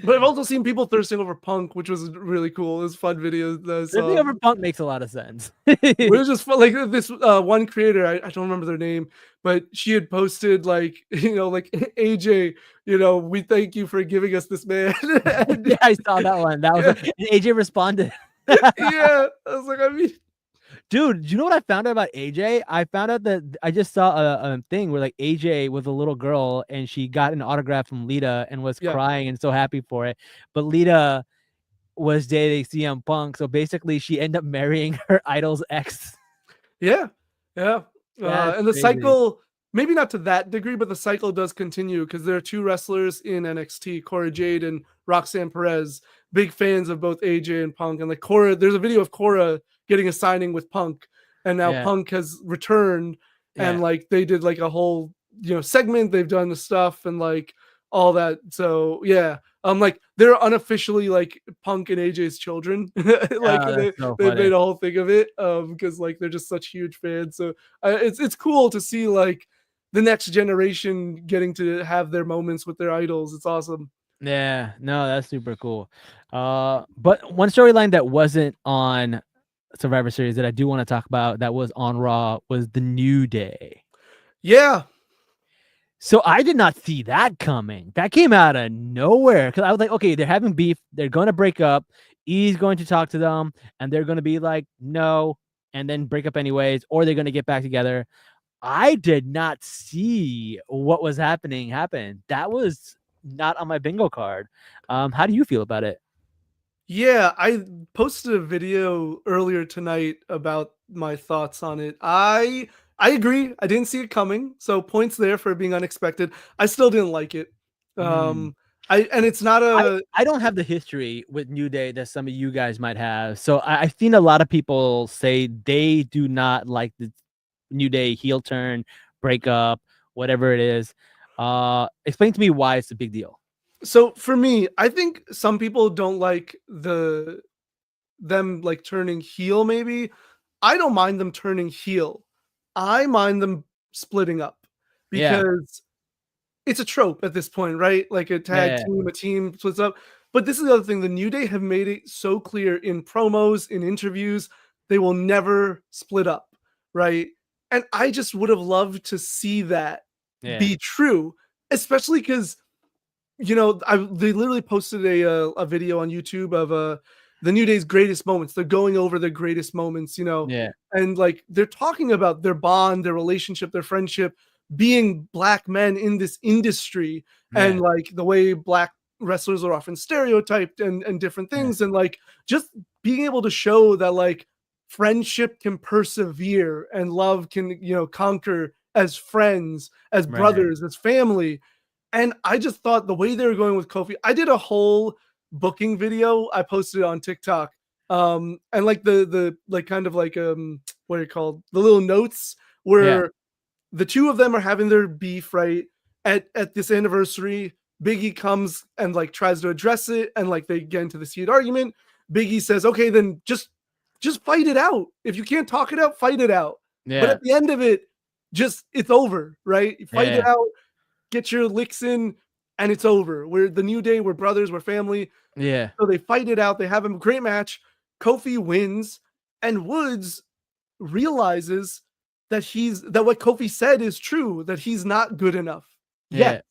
But I've also seen people thirsting over Punk, which was really cool. It was fun videos. Thirsting over Punk makes a lot of sense. It was just fun. Like this one creator, I don't remember their name, but she had posted like, like, AJ, we thank you for giving us this man. Yeah, I saw that one. That was AJ responded. Yeah, I was like, I mean, dude, you know what I found out about AJ? I found out that I just saw a thing where like AJ was a little girl and she got an autograph from Lita and was crying and so happy for it. But Lita was dating CM Punk. So basically, she ended up marrying her idol's ex. Yeah. And the crazy. cycle, maybe not to that degree, but the cycle does continue because there are two wrestlers in NXT, Cora Jade and Roxanne Perez, big fans of both AJ and Punk. And like Cora, there's a video of Cora getting a signing with Punk, and now Punk has returned, and like they did like a whole segment. They've done the stuff and like all that. So yeah, like they're unofficially like Punk and AJ's children. Like they made a whole thing of it because like they're just such huge fans. So it's cool to see like the next generation getting to have their moments with their idols. It's awesome. Yeah, no, that's super cool. But one storyline that wasn't on Survivor Series that I do want to talk about that was on Raw was the New Day. Yeah. So I did not see that coming. That came out of nowhere because I was like, okay, they're having beef. They're going to break up. He's going to talk to them, and they're going to be like, no, and then break up anyways, or they're going to get back together. I did not see what was happening happen. That was not on my bingo card. How do you feel about it? Yeah, I posted a video earlier tonight about my thoughts on it. I agree. I didn't see it coming. So points there for being unexpected. I still didn't like it. It's not I don't have the history with New Day that some of you guys might have. So I've seen a lot of people say they do not like the New Day heel turn, breakup, whatever it is. Explain to me why it's a big deal. So for me, I think some people don't like them like turning heel. Maybe I don't mind them turning heel. I mind them splitting up because it's a trope at this point, right? Like a tag team, a team splits up. But this is the other thing: the New Day have made it so clear in promos, in interviews, they will never split up, right? And I just would have loved to see that be true, especially because. They literally posted a video on YouTube of the New Day's greatest moments. They're going over their greatest moments, and like they're talking about their bond, their relationship, their friendship, being black men in this industry, and like the way black wrestlers are often stereotyped and different things, and like just being able to show that like friendship can persevere and love can conquer as friends, as brothers, as family. And I just thought the way they were going with Kofi, I did a whole booking video. I posted it on TikTok. And like the like kind of like what are you called? The little notes where the two of them are having their beef, right? At this anniversary, Biggie comes and like tries to address it, and like they get into this heated argument. Biggie says, okay, then just fight it out. If you can't talk it out, fight it out. Yeah. But at the end of it, it's over, right? You fight it out. Get your licks in, and it's over. We're the New Day. We're brothers. We're family. Yeah. So they fight it out. They have a great match. Kofi wins, and Woods realizes that what Kofi said is true, that he's not good enough yet.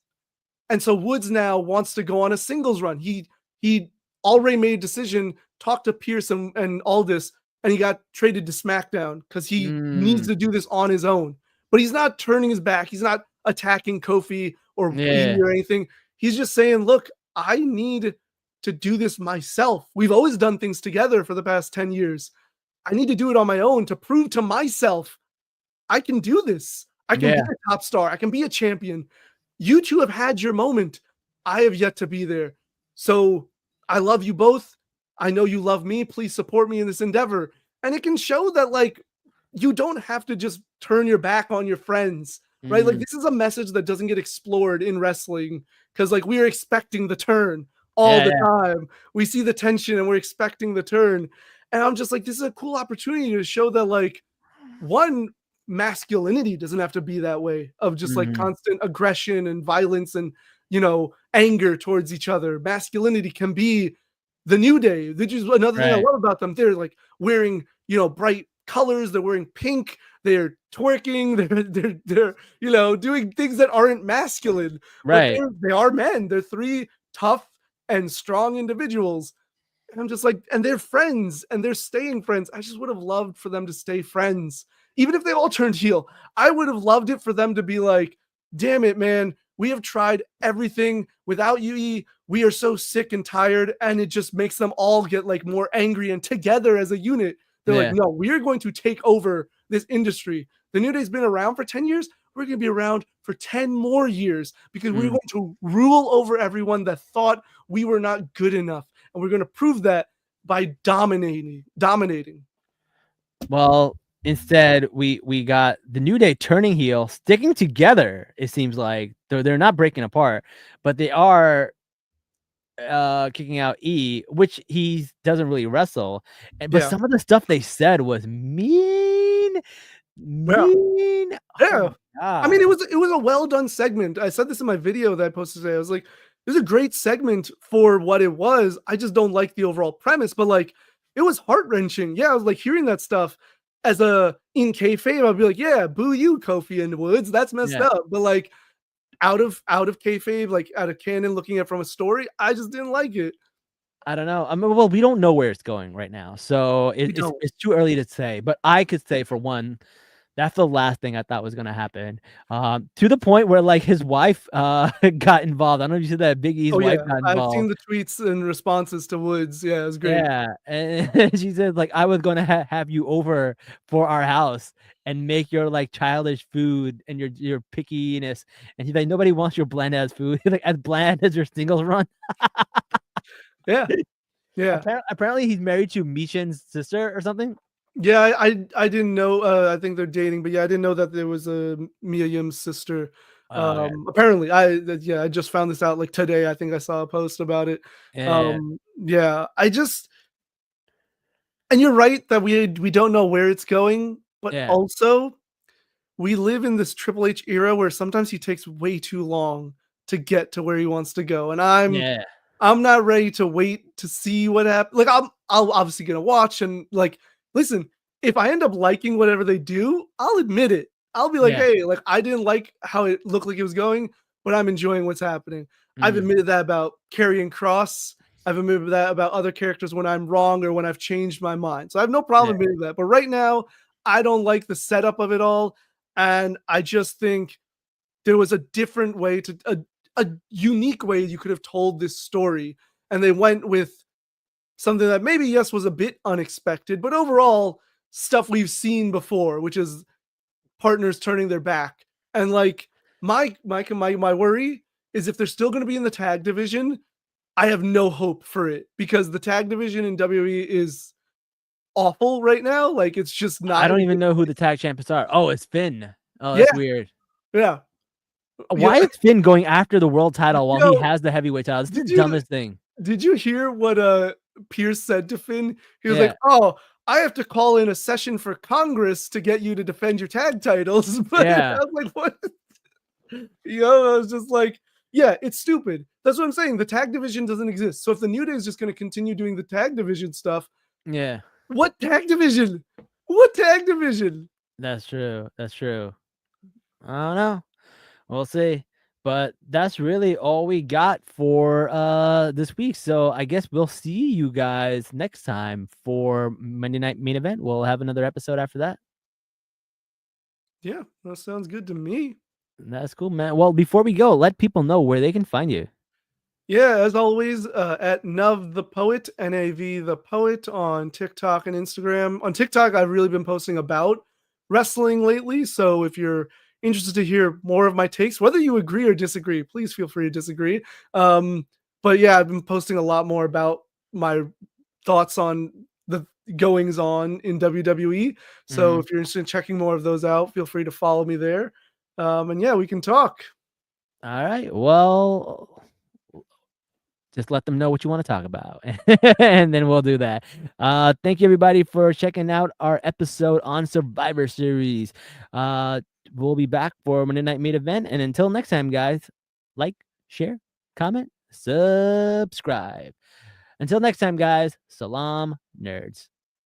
And so Woods now wants to go on a singles run. He already made a decision, talked to Pierce and Aldis, and he got traded to SmackDown because he needs to do this on his own. But he's not turning his back. He's not attacking Kofi or anything. He's just saying, look, I need to do this myself. We've always done things together for the past 10 years. I need to do it on my own to prove to myself I can do this. I can be a top star. I can be a champion. You two have had your moment. I have yet to be there. So I love you both. I know you love me. Please support me in this endeavor. And it can show that like you don't have to just turn your back on your friends. Right? Like this is a message that doesn't get explored in wrestling because like we are expecting the turn all the time. We see the tension and we're expecting the turn. And I'm just like, this is a cool opportunity to show that like one, masculinity doesn't have to be that way of just like constant aggression and violence and, anger towards each other. Masculinity can be the New Day. Which is another thing I love about them. They're like wearing, bright colors. They're wearing pink. They're twerking, they're doing things that aren't masculine. Right. They are men. They're three tough and strong individuals. And I'm just like, and they're friends and they're staying friends. I just would have loved for them to stay friends. Even if they all turned heel, I would have loved it for them to be like, damn it, man, we have tried everything. Without UE, we are so sick and tired, and it just makes them all get like more angry, and together as a unit, they're like, no, we're going to take over this industry. The New Day's been around for 10 years. We're going to be around for 10 more years because we're going to rule over everyone that thought we were not good enough. And we're going to prove that by dominating. Well, instead, we got the New Day turning heel, sticking together. It seems like they're not breaking apart, but they are kicking out E, which he doesn't really wrestle. But some of the stuff they said was mean. Yeah. Oh, I mean, it was a well done segment. I said this in my video that I posted today. I was like, it was a great segment for what it was. I just don't like the overall premise, but like, it was heart wrenching. Yeah, I was like hearing that stuff as in kayfabe. I'd be like, yeah, boo you, Kofi and Woods. That's messed up. But like, out of kayfabe, like out of canon, looking at from a story, I just didn't like it. I don't know. I mean, well, we don't know where it's going right now, so it's too early to say. But I could say, for one, that's the last thing I thought was gonna happen. To the point where like his wife got involved. I don't know if you said that. Big E's wife got involved. I've seen the tweets and responses to Woods. Yeah, it was great. Yeah, and she said like, I was gonna have you over for our house and make your like childish food and your pickiness. And she's like, nobody wants your bland ass food. Like, as bland as your singles run. Yeah. Apparently he's married to Michin's sister or something. Yeah, I didn't know. I think they're dating, but yeah, I didn't know that there was a Mia Yim's sister. Apparently, I just found this out like today. I think I saw a post about it. Yeah, and you're right that we don't know where it's going, but also we live in this Triple H era where sometimes he takes way too long to get to where he wants to go, and I'm not ready to wait to see what happens. Like I'll obviously gonna watch and like. Listen, if I end up liking whatever they do, I'll admit it. I'll be like, hey, like I didn't like how it looked like it was going, but I'm enjoying what's happening. I've admitted that about Karrion Kross. I've admitted that about other characters when I'm wrong or when I've changed my mind. So I have no problem admitting that. But right now, I don't like the setup of it all. And I just think there was a different way a unique way you could have told this story. And they went with something that maybe, yes, was a bit unexpected, but overall stuff we've seen before, which is partners turning their back. And like my worry is if they're still going to be in the tag division, I have no hope for it because the tag division in WWE is awful right now. Like it's just not. I don't even know who the tag champions are. Oh, it's Finn. Oh, that's weird. Yeah. Why is Finn going after the world title while he has the heavyweight title? It's the dumbest thing. Did you hear what Pierce said to Finn? He was like, "Oh, I have to call in a session for Congress to get you to defend your tag titles." But I was like, "What?" I was just like, "Yeah, it's stupid." That's what I'm saying. The tag division doesn't exist. So if the New Day is just going to continue doing the tag division stuff, what tag division? What tag division? That's true. That's true. I don't know. We'll see. But that's really all we got for this week. So I guess we'll see you guys next time for Monday Night Main Event. We'll have another episode after that. Yeah, that sounds good to me. That's cool, man. Well, before we go, let people know where they can find you. Yeah, as always, at Nav the Poet, NAV the Poet on TikTok and Instagram. On TikTok, I've really been posting about wrestling lately. So if you're interested to hear more of my takes, whether you agree or disagree, please feel free to disagree. But yeah, I've been posting a lot more about my thoughts on the goings on in WWE. So if you're interested in checking more of those out, feel free to follow me there. And yeah, we can talk. All right. Well, just let them know what you want to talk about and then we'll do that. Thank you everybody for checking out our episode on Survivor Series. We'll be back for Monday Night Main Event. And until next time, guys, like, share, comment, subscribe. Until next time, guys, Salaam, nerds.